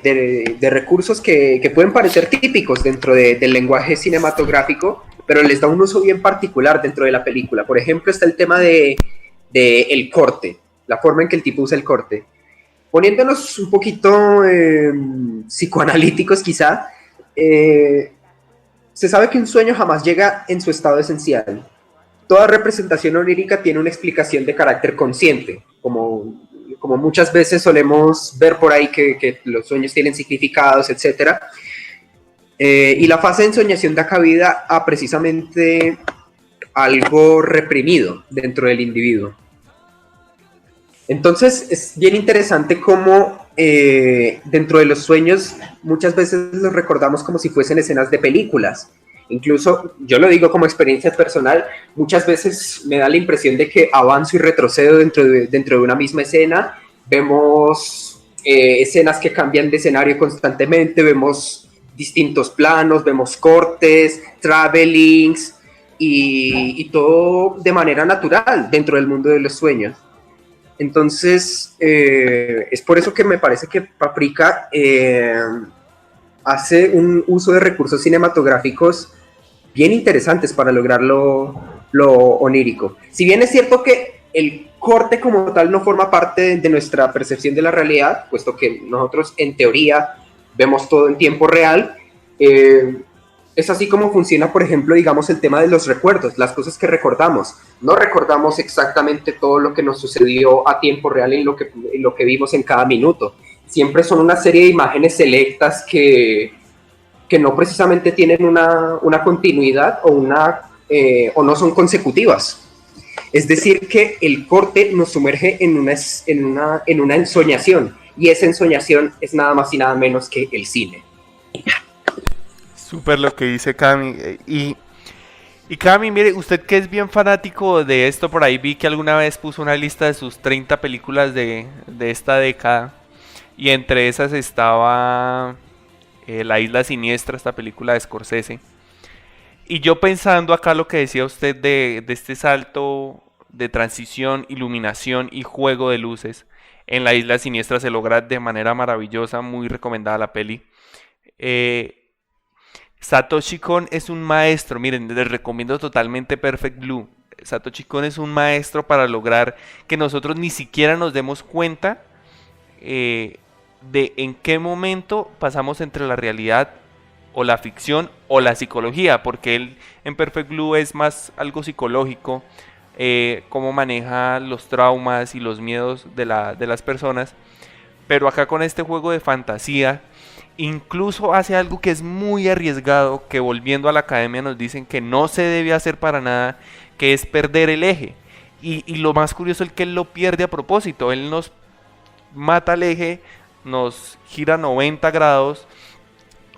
de recursos que pueden parecer típicos dentro del lenguaje cinematográfico, pero les da un uso bien particular dentro de la película. Por ejemplo, está el tema de el corte, la forma en que el tipo usa el corte. Poniéndonos un poquito psicoanalíticos quizá, se sabe que un sueño jamás llega en su estado esencial. Toda representación onírica tiene una explicación de carácter consciente, como muchas veces solemos ver por ahí que los sueños tienen significados, etc. Y la fase de ensoñación da cabida a precisamente algo reprimido dentro del individuo. Entonces es bien interesante cómo dentro de los sueños muchas veces los recordamos como si fuesen escenas de películas. Incluso, yo lo digo como experiencia personal, muchas veces me da la impresión de que avanzo y retrocedo dentro de una misma escena. Vemos escenas que cambian de escenario constantemente, vemos distintos planos, vemos cortes, travelings y todo de manera natural dentro del mundo de los sueños. Entonces, es por eso que me parece que Paprika hace un uso de recursos cinematográficos bien interesantes para lograr lo onírico. Si bien es cierto que el corte como tal no forma parte de nuestra percepción de la realidad, puesto que nosotros en teoría vemos todo en tiempo real, es así como funciona, por ejemplo, digamos, el tema de los recuerdos, las cosas que recordamos. No recordamos exactamente todo lo que nos sucedió a tiempo real en lo que vimos en cada minuto. Siempre son una serie de imágenes selectas que no precisamente tienen una continuidad o no son consecutivas. Es decir, que el corte nos sumerge en una ensoñación, y esa ensoñación es nada más y nada menos que el cine. Súper lo que dice Cami. Y Cami, mire, usted que es bien fanático de esto, por ahí vi que alguna vez puso una lista de sus 30 películas de esta década. Y entre esas estaba La Isla Siniestra, esta película de Scorsese. Y yo pensando acá lo que decía usted de este salto de transición, iluminación y juego de luces. En La Isla Siniestra se logra de manera maravillosa, muy recomendada la peli. Satoshi Kon es un maestro, miren, les recomiendo totalmente Perfect Blue. Satoshi Kon es un maestro para lograr que nosotros ni siquiera nos demos cuenta de en qué momento pasamos entre la realidad o la ficción o la psicología, porque él en Perfect Blue es más algo psicológico, cómo maneja los traumas y los miedos de las personas, pero acá con este juego de fantasía, incluso hace algo que es muy arriesgado, que volviendo a la academia nos dicen que no se debe hacer para nada, que es perder el eje. Y lo más curioso es que él lo pierde a propósito, él nos mata el eje, nos gira 90 grados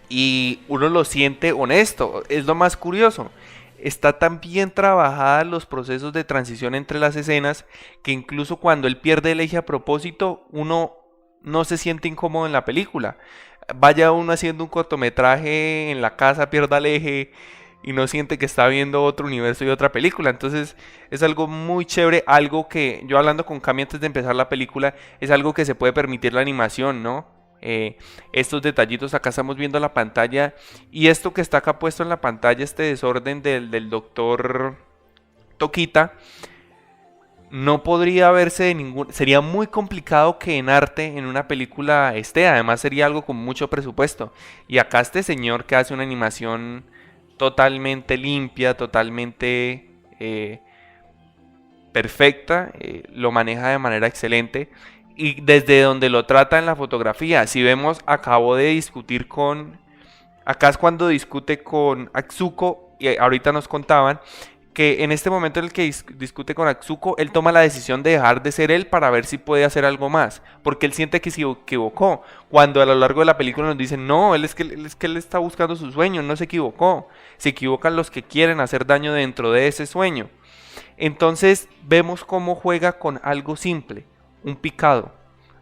y uno lo siente honesto, es lo más curioso. Está tan bien trabajada los procesos de transición entre las escenas que incluso cuando él pierde el eje a propósito, uno no se siente incómodo en la película. Vaya uno haciendo un cortometraje en la casa, pierda el eje y no siente que está viendo otro universo y otra película. Entonces es algo muy chévere, algo que yo hablando con Cami antes de empezar la película, es algo que se puede permitir la animación, ¿no? Estos detallitos, acá estamos viendo la pantalla y esto que está acá puesto en la pantalla, este desorden del doctor Tokita, no podría verse de ningún... Sería muy complicado que en arte, en una película esté. Además sería algo con mucho presupuesto. Y acá este señor que hace una animación totalmente limpia, totalmente perfecta, lo maneja de manera excelente. Y desde donde lo trata en la fotografía, si vemos, acabo de discutir con... Acá es cuando discute con Atsuko y ahorita nos contaban que en este momento en el que discute con Atsuko, él toma la decisión de dejar de ser él para ver si puede hacer algo más, porque él siente que se equivocó, cuando a lo largo de la película nos dicen, no, él está buscando su sueño, no se equivocó, se equivocan los que quieren hacer daño dentro de ese sueño. Entonces vemos cómo juega con algo simple, un picado.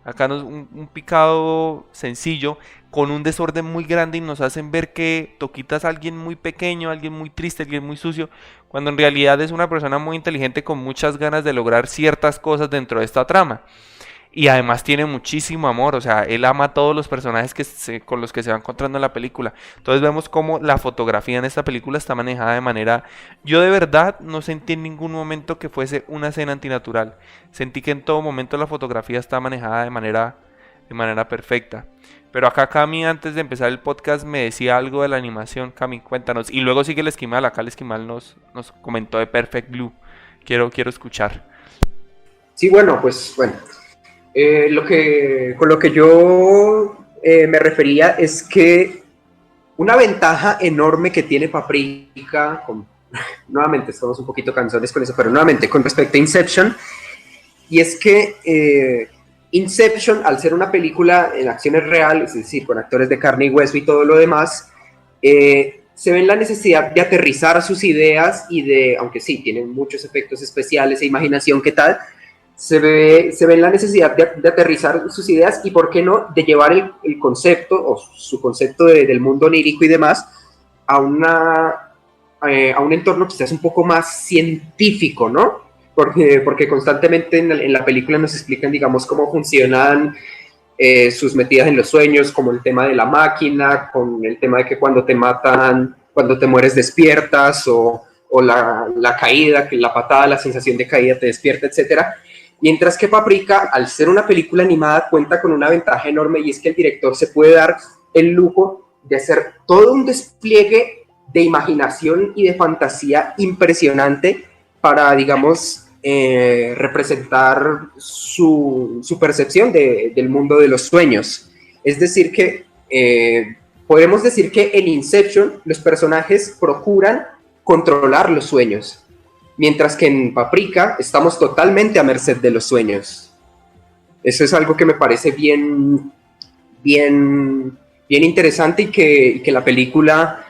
Acá un picado sencillo con un desorden muy grande y nos hacen ver que Toquita es alguien muy pequeño, alguien muy triste, alguien muy sucio, cuando en realidad es una persona muy inteligente con muchas ganas de lograr ciertas cosas dentro de esta trama. Y además tiene muchísimo amor, o sea, él ama a todos los personajes con los que se va encontrando en la película. Entonces vemos cómo la fotografía en esta película está manejada de manera... Yo de verdad no sentí en ningún momento que fuese una escena antinatural. Sentí que en todo momento la fotografía está manejada de manera perfecta. Pero acá Cami, antes de empezar el podcast, me decía algo de la animación. Cami, cuéntanos. Y luego sigue el Esquimal, acá el Esquimal nos comentó de Perfect Blue. Quiero escuchar. Sí, bueno, pues bueno. Con lo que yo me refería es que una ventaja enorme que tiene Paprika, nuevamente estamos un poquito cansados con eso, pero nuevamente con respecto a Inception, y es que Inception, al ser una película en acciones reales, es decir, con actores de carne y hueso y todo lo demás, se ve en la necesidad de aterrizar sus ideas y de, aunque sí, tienen muchos efectos especiales e imaginación, ¿qué tal?, se ve en la necesidad de aterrizar sus ideas y, ¿por qué no?, de llevar el concepto o su concepto del mundo onírico y demás a un entorno quizás un poco más científico, ¿no? Porque constantemente en la película nos explican, digamos, cómo funcionan sus metidas en los sueños, como el tema de la máquina, con el tema de que cuando te matan, cuando te mueres despiertas, o la caída, que la patada, la sensación de caída te despierta, etcétera. Mientras que Paprika, al ser una película animada, cuenta con una ventaja enorme, y es que el director se puede dar el lujo de hacer todo un despliegue de imaginación y de fantasía impresionante para, digamos, representar su percepción del mundo de los sueños. Es decir que podemos decir que en Inception los personajes procuran controlar los sueños, mientras que en Paprika estamos totalmente a merced de los sueños. Eso es algo que me parece bien interesante, y que la película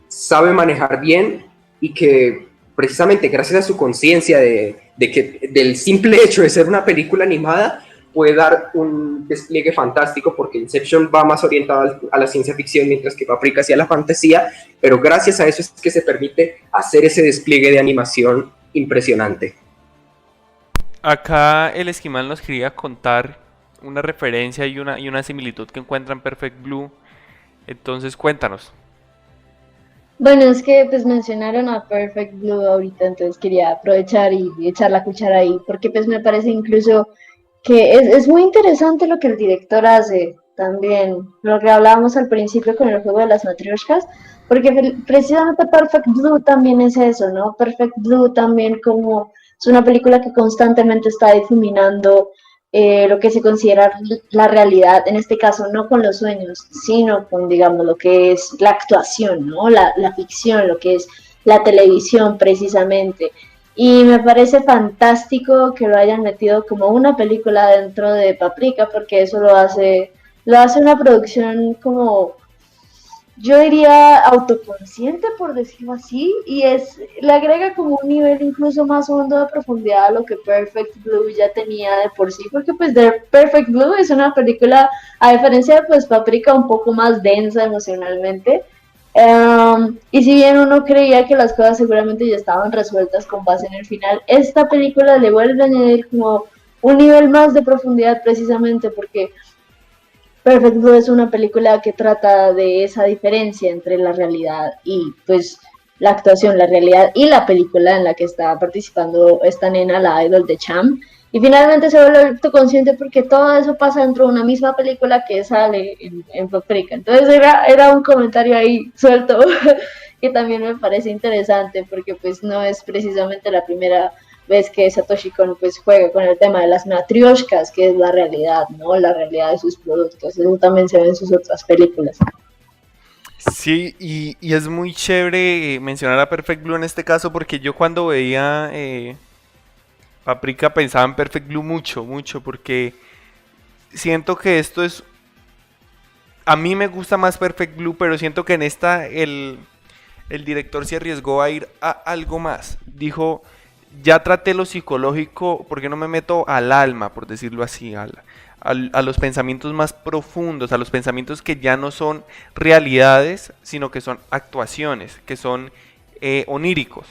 sabe manejar bien, y que precisamente gracias a su conciencia del simple hecho de ser una película animada puede dar un despliegue fantástico, porque Inception va más orientada a la ciencia ficción, mientras que Paprika hacia la fantasía, pero gracias a eso es que se permite hacer ese despliegue de animación impresionante. Acá el Esquimal nos quería contar una referencia y una similitud que encuentra en Perfect Blue. Entonces cuéntanos. Bueno, es que pues mencionaron a Perfect Blue ahorita, entonces quería aprovechar y echar la cuchara ahí, porque pues me parece incluso que es muy interesante lo que el director hace también, lo que hablábamos al principio con el juego de las matrioshkas, porque precisamente Perfect Blue también es eso, ¿no? Perfect Blue también como es una película que constantemente está difuminando lo que se considera la realidad, en este caso no con los sueños, sino con, digamos, lo que es la actuación, ¿no? La ficción, lo que es la televisión precisamente. Y me parece fantástico que lo hayan metido como una película dentro de Paprika, porque eso lo hace una producción como, yo diría, autoconsciente, por decirlo así, y le agrega como un nivel incluso más hondo de profundidad a lo que Perfect Blue ya tenía de por sí, porque pues Perfect Blue es una película, a diferencia de pues Paprika, un poco más densa emocionalmente. Y si bien uno creía que las cosas seguramente ya estaban resueltas con base en el final, esta película le vuelve a añadir como un nivel más de profundidad, precisamente porque Perfect Blue es una película que trata de esa diferencia entre la realidad y pues la actuación, la realidad y la película en la que está participando esta nena, la idol de Cham. Y finalmente se vuelve autoconsciente porque todo eso pasa dentro de una misma película que sale en Paprika. Entonces era un comentario ahí suelto que también me parece interesante, porque pues no es precisamente la primera vez que Satoshi Kon pues juega con el tema de las matrioshkas, que es la realidad, ¿no? La realidad de sus productos. Eso también se ve en sus otras películas. Sí, y es muy chévere mencionar a Perfect Blue en este caso porque yo cuando veía Paprika pensaba en Perfect Blue mucho, mucho, porque siento que esto es... A mí me gusta más Perfect Blue, pero siento que en esta el director se arriesgó a ir a algo más. Dijo, ya traté lo psicológico, ¿por qué no me meto al alma, por decirlo así, a los pensamientos más profundos, a los pensamientos que ya no son realidades, sino que son actuaciones, que son oníricos?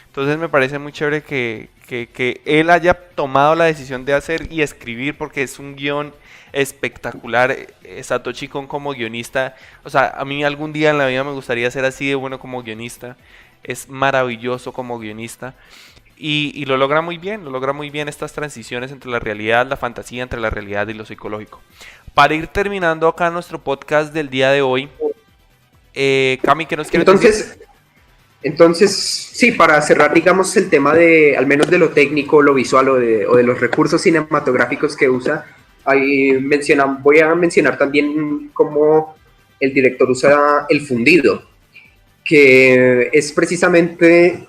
Entonces me parece muy chévere que él haya tomado la decisión de hacer y escribir, porque es un guión espectacular. Satoshi Kon como guionista, o sea, a mí algún día en la vida me gustaría ser así de bueno como guionista. Es maravilloso como guionista. Y lo logra muy bien estas transiciones entre la realidad, la fantasía, entre la realidad y lo psicológico. Para ir terminando acá nuestro podcast del día de hoy, Cami, ¿qué nos quieres decir? Entonces, sí, para cerrar, digamos, el tema de, al menos de lo técnico, lo visual o de los recursos cinematográficos que usa, ahí voy a mencionar también cómo el director usa el fundido, que es precisamente,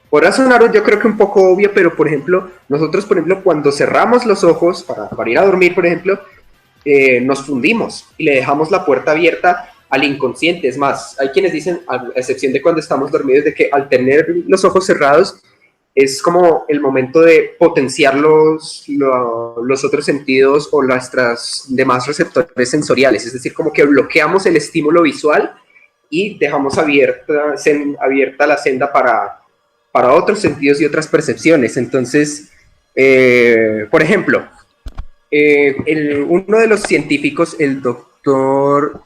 podrá sonar yo creo que un poco obvio, pero por ejemplo, nosotros, por ejemplo, cuando cerramos los ojos para ir a dormir, por ejemplo, nos fundimos y le dejamos la puerta abierta al inconsciente. Es más, hay quienes dicen, a excepción de cuando estamos dormidos, de que al tener los ojos cerrados es como el momento de potenciar los otros sentidos o nuestros demás receptores sensoriales, es decir, como que bloqueamos el estímulo visual y dejamos abierta la senda para otros sentidos y otras percepciones. Entonces, por ejemplo, uno de los científicos, el doctor,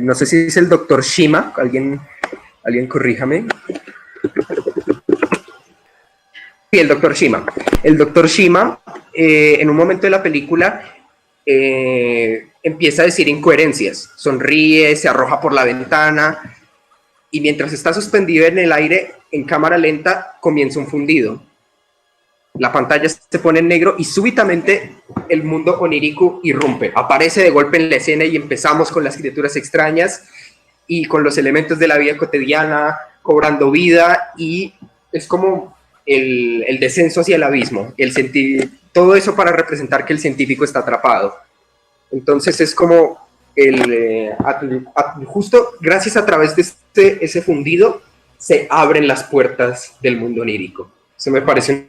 no sé si es el doctor Shima, alguien corríjame. Sí, el doctor Shima. El doctor Shima, en un momento de la película, empieza a decir incoherencias, sonríe, se arroja por la ventana, y mientras está suspendido en el aire, en cámara lenta, comienza un fundido. La pantalla se pone en negro y súbitamente el mundo onírico irrumpe. Aparece de golpe en la escena y empezamos con las criaturas extrañas y con los elementos de la vida cotidiana cobrando vida, y es como el descenso hacia el abismo. Todo eso para representar que el científico está atrapado. Entonces es como justo gracias a través de ese fundido se abren las puertas del mundo onírico. Eso me parece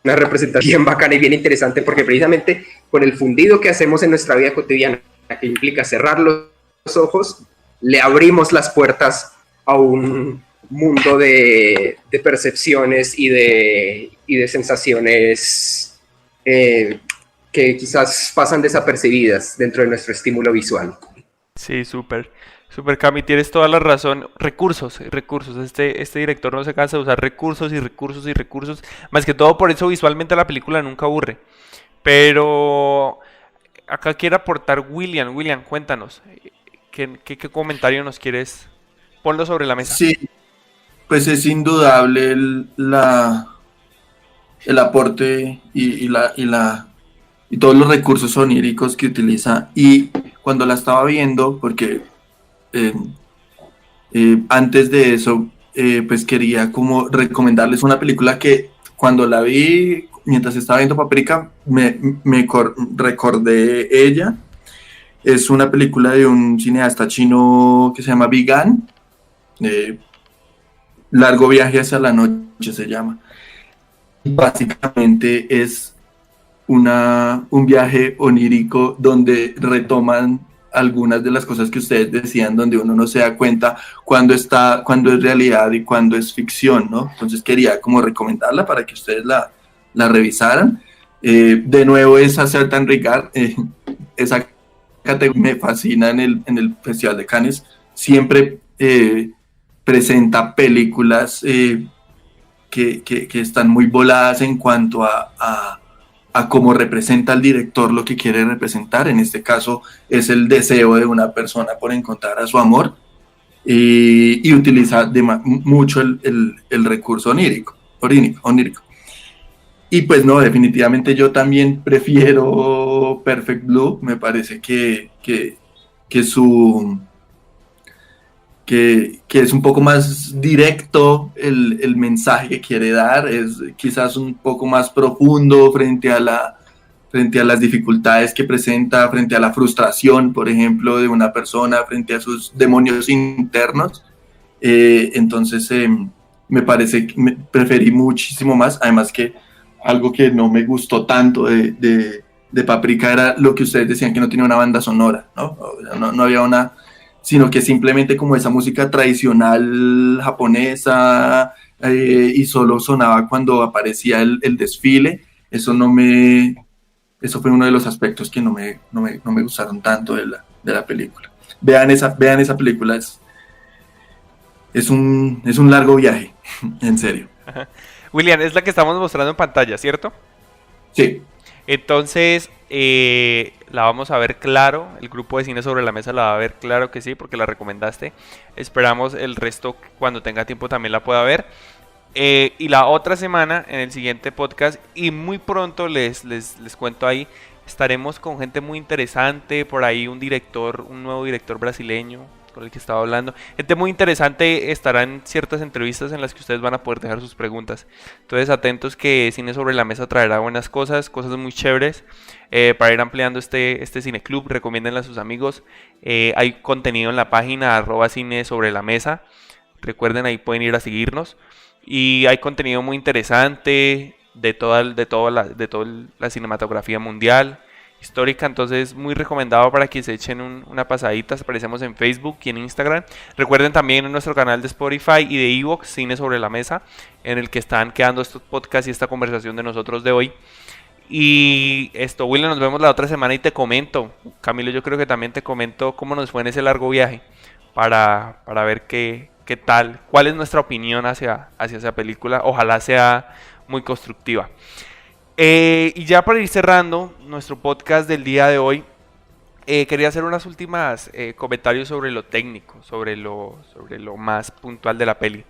una representación bien bacana y bien interesante, porque precisamente con el fundido que hacemos en nuestra vida cotidiana, que implica cerrar los ojos, le abrimos las puertas a un mundo de percepciones y de sensaciones que quizás pasan desapercibidas dentro de nuestro estímulo visual. Sí, súper. Súper, Cami, tienes toda la razón. Recursos, recursos. Este director no se cansa de usar recursos y recursos y recursos. Más que todo por eso visualmente la película nunca aburre. Pero acá quiere aportar William. William, cuéntanos. ¿Qué comentario nos quieres? Ponlo sobre la mesa. Sí, pues es indudable el aporte y todos los recursos oníricos que utiliza. Y cuando la estaba viendo, porque antes de eso, pues quería como recomendarles una película que cuando la vi, mientras estaba viendo Paprika, recordé ella. Es una película de un cineasta chino que se llama Vigan, Largo viaje hacia la noche se llama. Básicamente es un viaje onírico donde retoman algunas de las cosas que ustedes decían, donde uno no se da cuenta cuando es realidad y cuando es ficción, ¿no? Entonces quería como recomendarla para que ustedes la revisaran. De nuevo es a Certain Regard, esa categoría me fascina en el Festival de Cannes. Siempre presenta películas que están muy voladas en cuanto a cómo representa el director lo que quiere representar. En este caso es el deseo de una persona por encontrar a su amor, y utiliza mucho el recurso onírico. Y pues no, definitivamente yo también prefiero Perfect Blue. Me parece que su que es un poco más directo el mensaje que quiere dar, es quizás un poco más profundo frente a las dificultades que presenta, frente a la frustración, por ejemplo, de una persona, frente a sus demonios internos. Entonces, me parece que preferí muchísimo más, además que algo que no me gustó tanto de Paprika era lo que ustedes decían, que no tenía una banda sonora, ¿no? No había una, sino que simplemente como esa música tradicional japonesa, y solo sonaba cuando aparecía el desfile. Eso fue uno de los aspectos que no me gustaron tanto de la película. Vean esa película, es un largo viaje, en serio. William, es la que estamos mostrando en pantalla, ¿cierto? Sí. Entonces, la vamos a ver claro. El grupo de Cine sobre la Mesa la va a ver claro que sí, porque la recomendaste. Esperamos el resto, cuando tenga tiempo, también la pueda ver. Y la otra semana, en el siguiente podcast, y muy pronto les cuento ahí, estaremos con gente muy interesante. Por ahí un nuevo director brasileño con el que estaba hablando. Gente muy interesante estará en ciertas entrevistas en las que ustedes van a poder dejar sus preguntas. Entonces, atentos, que Cine sobre la Mesa traerá buenas cosas muy chéveres, para ir ampliando este cineclub. Recomiéndenle a sus amigos. Hay contenido en la página @cine sobre la mesa. Recuerden, ahí pueden ir a seguirnos. Y hay contenido muy interesante de toda la cinematografía mundial, histórica. Entonces, muy recomendado para que se echen una pasadita. Aparecemos en Facebook y en Instagram. Recuerden también en nuestro canal de Spotify y de Evox, Cine sobre la Mesa, en el que están quedando estos podcasts y esta conversación de nosotros de hoy. Y esto, William, nos vemos la otra semana y te comento, Camilo, yo creo que también te comento cómo nos fue en ese largo viaje, para ver qué tal, cuál es nuestra opinión hacia esa película. Ojalá sea muy constructiva. Y ya para ir cerrando nuestro podcast del día de hoy, quería hacer unas últimas comentarios sobre lo técnico, sobre lo más puntual de la peli.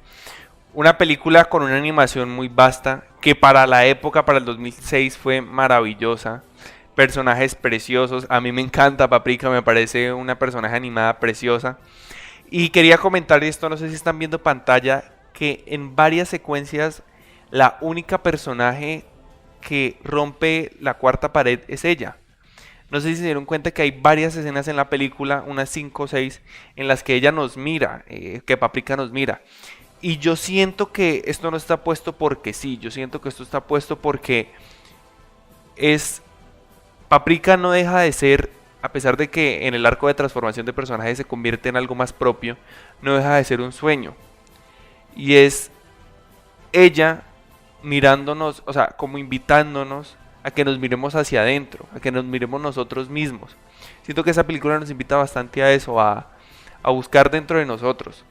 Una película con una animación muy vasta, que para la época, para el 2006, fue maravillosa. Personajes preciosos. A mí me encanta Paprika, me parece una personaje animada preciosa. Y quería comentar esto, no sé si están viendo pantalla, que en varias secuencias la única personaje que rompe la cuarta pared es ella. No sé si se dieron cuenta que hay varias escenas en la película, unas 5 o 6, en las que ella nos mira, que Paprika nos mira. Y yo siento que esto no está puesto porque sí, yo siento que esto está puesto porque Paprika no deja de ser, a pesar de que en el arco de transformación de personaje se convierte en algo más propio, no deja de ser un sueño. Y es ella mirándonos, o sea, como invitándonos a que nos miremos hacia adentro, a que nos miremos nosotros mismos. Siento que esa película nos invita bastante a eso, a buscar dentro de nosotros,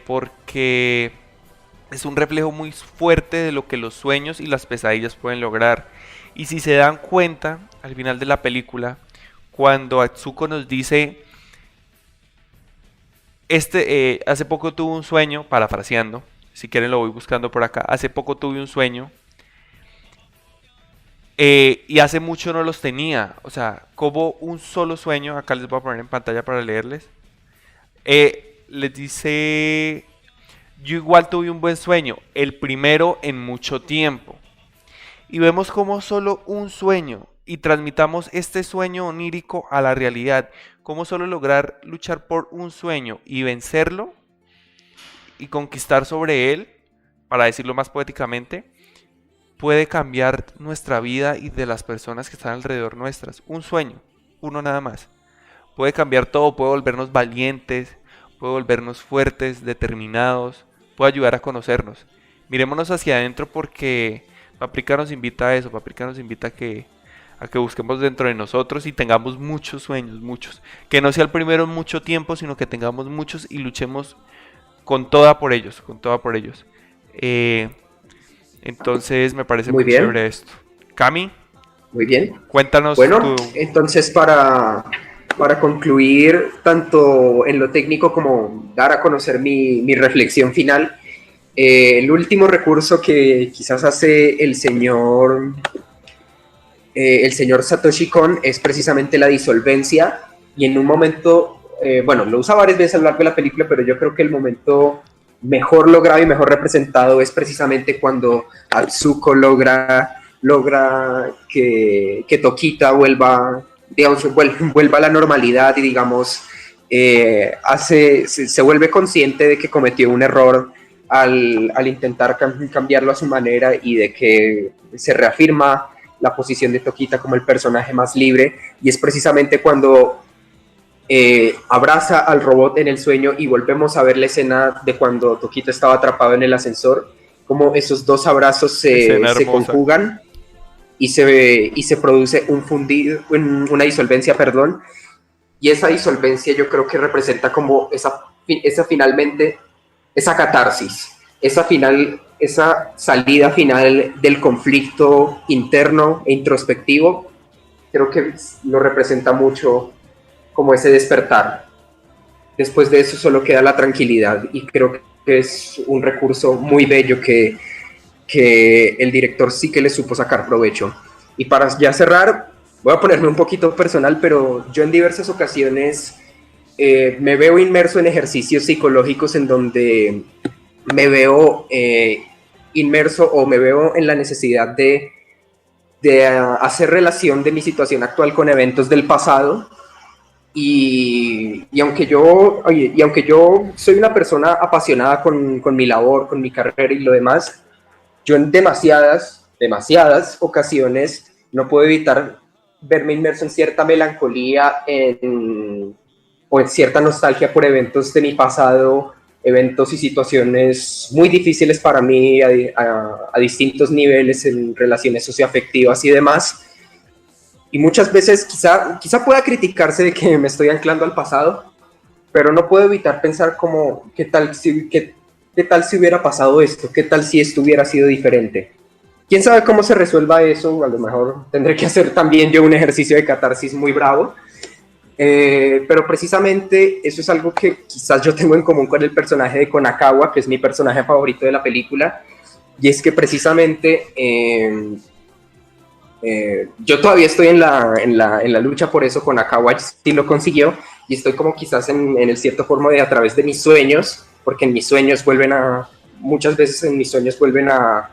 porque es un reflejo muy fuerte de lo que los sueños y las pesadillas pueden lograr. Y si se dan cuenta, al final de la película, cuando Atsuko nos dice, hace poco tuve un sueño, parafraseando, si quieren lo voy buscando por acá, hace poco tuve un sueño, y hace mucho no los tenía. O sea, como un solo sueño, acá les voy a poner en pantalla para leerles. Les dice, yo igual tuve un buen sueño, el primero en mucho tiempo. Y vemos como solo un sueño, y transmitamos este sueño onírico a la realidad. Cómo solo lograr luchar por un sueño y vencerlo y conquistar sobre él, para decirlo más poéticamente, puede cambiar nuestra vida y de las personas que están alrededor nuestras. Un sueño, uno nada más, puede cambiar todo, puede volvernos valientes, puede volvernos fuertes, determinados, puede ayudar a conocernos. Mirémonos hacia adentro, porque Paprika nos invita a eso. Paprika nos invita a que busquemos dentro de nosotros y tengamos muchos sueños, muchos. Que no sea el primero en mucho tiempo, sino que tengamos muchos y luchemos con toda por ellos, con toda por ellos. Entonces me parece muy chévere esto. Cami, muy bien. Cuéntanos. Bueno, entonces para concluir, tanto en lo técnico como dar a conocer mi reflexión final, El último recurso que quizás hace el señor Satoshi Kon es precisamente la disolvencia, y en un momento, bueno, lo usa varias veces a lo largo de la película, pero yo creo que el momento mejor logrado y mejor representado es precisamente cuando Atsuko logra que Tokita vuelva, digamos, vuelva a la normalidad y, digamos, se vuelve consciente de que cometió un error al intentar cambiarlo a su manera, y de que se reafirma la posición de Tokita como el personaje más libre, y es precisamente cuando abraza al robot en el sueño, y volvemos a ver la escena de cuando Tokita estaba atrapado en el ascensor, como esos dos abrazos se conjugan y se produce una disolvencia, perdón, y esa disolvencia yo creo que representa como esa catarsis, esa salida final del conflicto interno e introspectivo. Creo que lo representa mucho como ese despertar. Después de eso solo queda la tranquilidad, y creo que es un recurso muy bello que el director sí que le supo sacar provecho. Y para ya cerrar, voy a ponerme un poquito personal, pero yo en diversas ocasiones me veo inmerso en ejercicios psicológicos en donde me veo inmerso, o me veo en la necesidad de hacer relación de mi situación actual con eventos del pasado. Y aunque yo soy una persona apasionada con mi labor, con mi carrera y lo demás, yo en demasiadas ocasiones no puedo evitar verme inmerso en cierta melancolía o en cierta nostalgia por eventos de mi pasado, eventos y situaciones muy difíciles para mí a distintos niveles, en relaciones socioafectivas y demás. Y muchas veces quizá pueda criticarse de que me estoy anclando al pasado, pero no puedo evitar pensar como, ¿qué tal si hubiera pasado esto? ¿Qué tal si esto hubiera sido diferente? ¿Quién sabe cómo se resuelva eso? A lo mejor tendré que hacer también yo un ejercicio de catarsis muy bravo. Pero precisamente eso es algo que quizás yo tengo en común con el personaje de Konakawa, que es mi personaje favorito de la película, y es que precisamente yo todavía estoy en la lucha por eso. Konakawa sí lo consiguió, y estoy como quizás en el cierto forma de a través de mis sueños, porque muchas veces en mis sueños vuelven a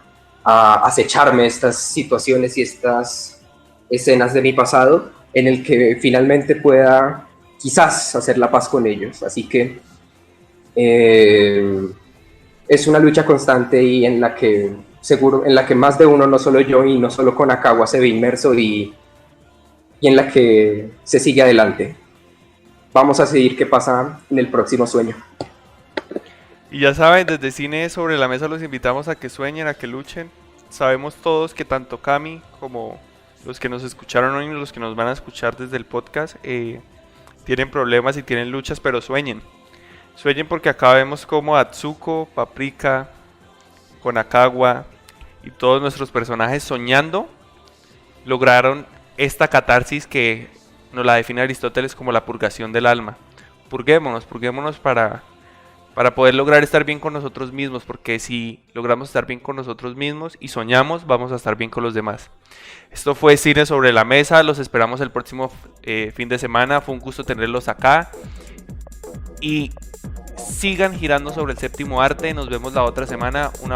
acecharme estas situaciones y estas escenas de mi pasado, en el que finalmente pueda quizás hacer la paz con ellos. Así que es una lucha constante, y en la que más de uno, no solo yo y no solo Konakawa, se ve inmerso, y en la que se sigue adelante. Vamos a seguir qué pasa en el próximo sueño. Y ya saben, desde Cine Sobre la Mesa los invitamos a que sueñen, a que luchen. Sabemos todos que tanto Cami como los que nos escucharon hoy y los que nos van a escuchar desde el podcast tienen problemas y tienen luchas, pero sueñen. Sueñen, porque acá vemos como Atsuko, Paprika, Konakawa y todos nuestros personajes, soñando, lograron esta catarsis que nos la define Aristóteles como la purgación del alma. Purguémonos para poder lograr estar bien con nosotros mismos, porque si logramos estar bien con nosotros mismos y soñamos, vamos a estar bien con los demás. Esto fue Cine Sobre la Mesa, los esperamos el próximo fin de semana. Fue un gusto tenerlos acá, y sigan girando sobre el séptimo arte. Nos vemos la otra semana. Un abrazo.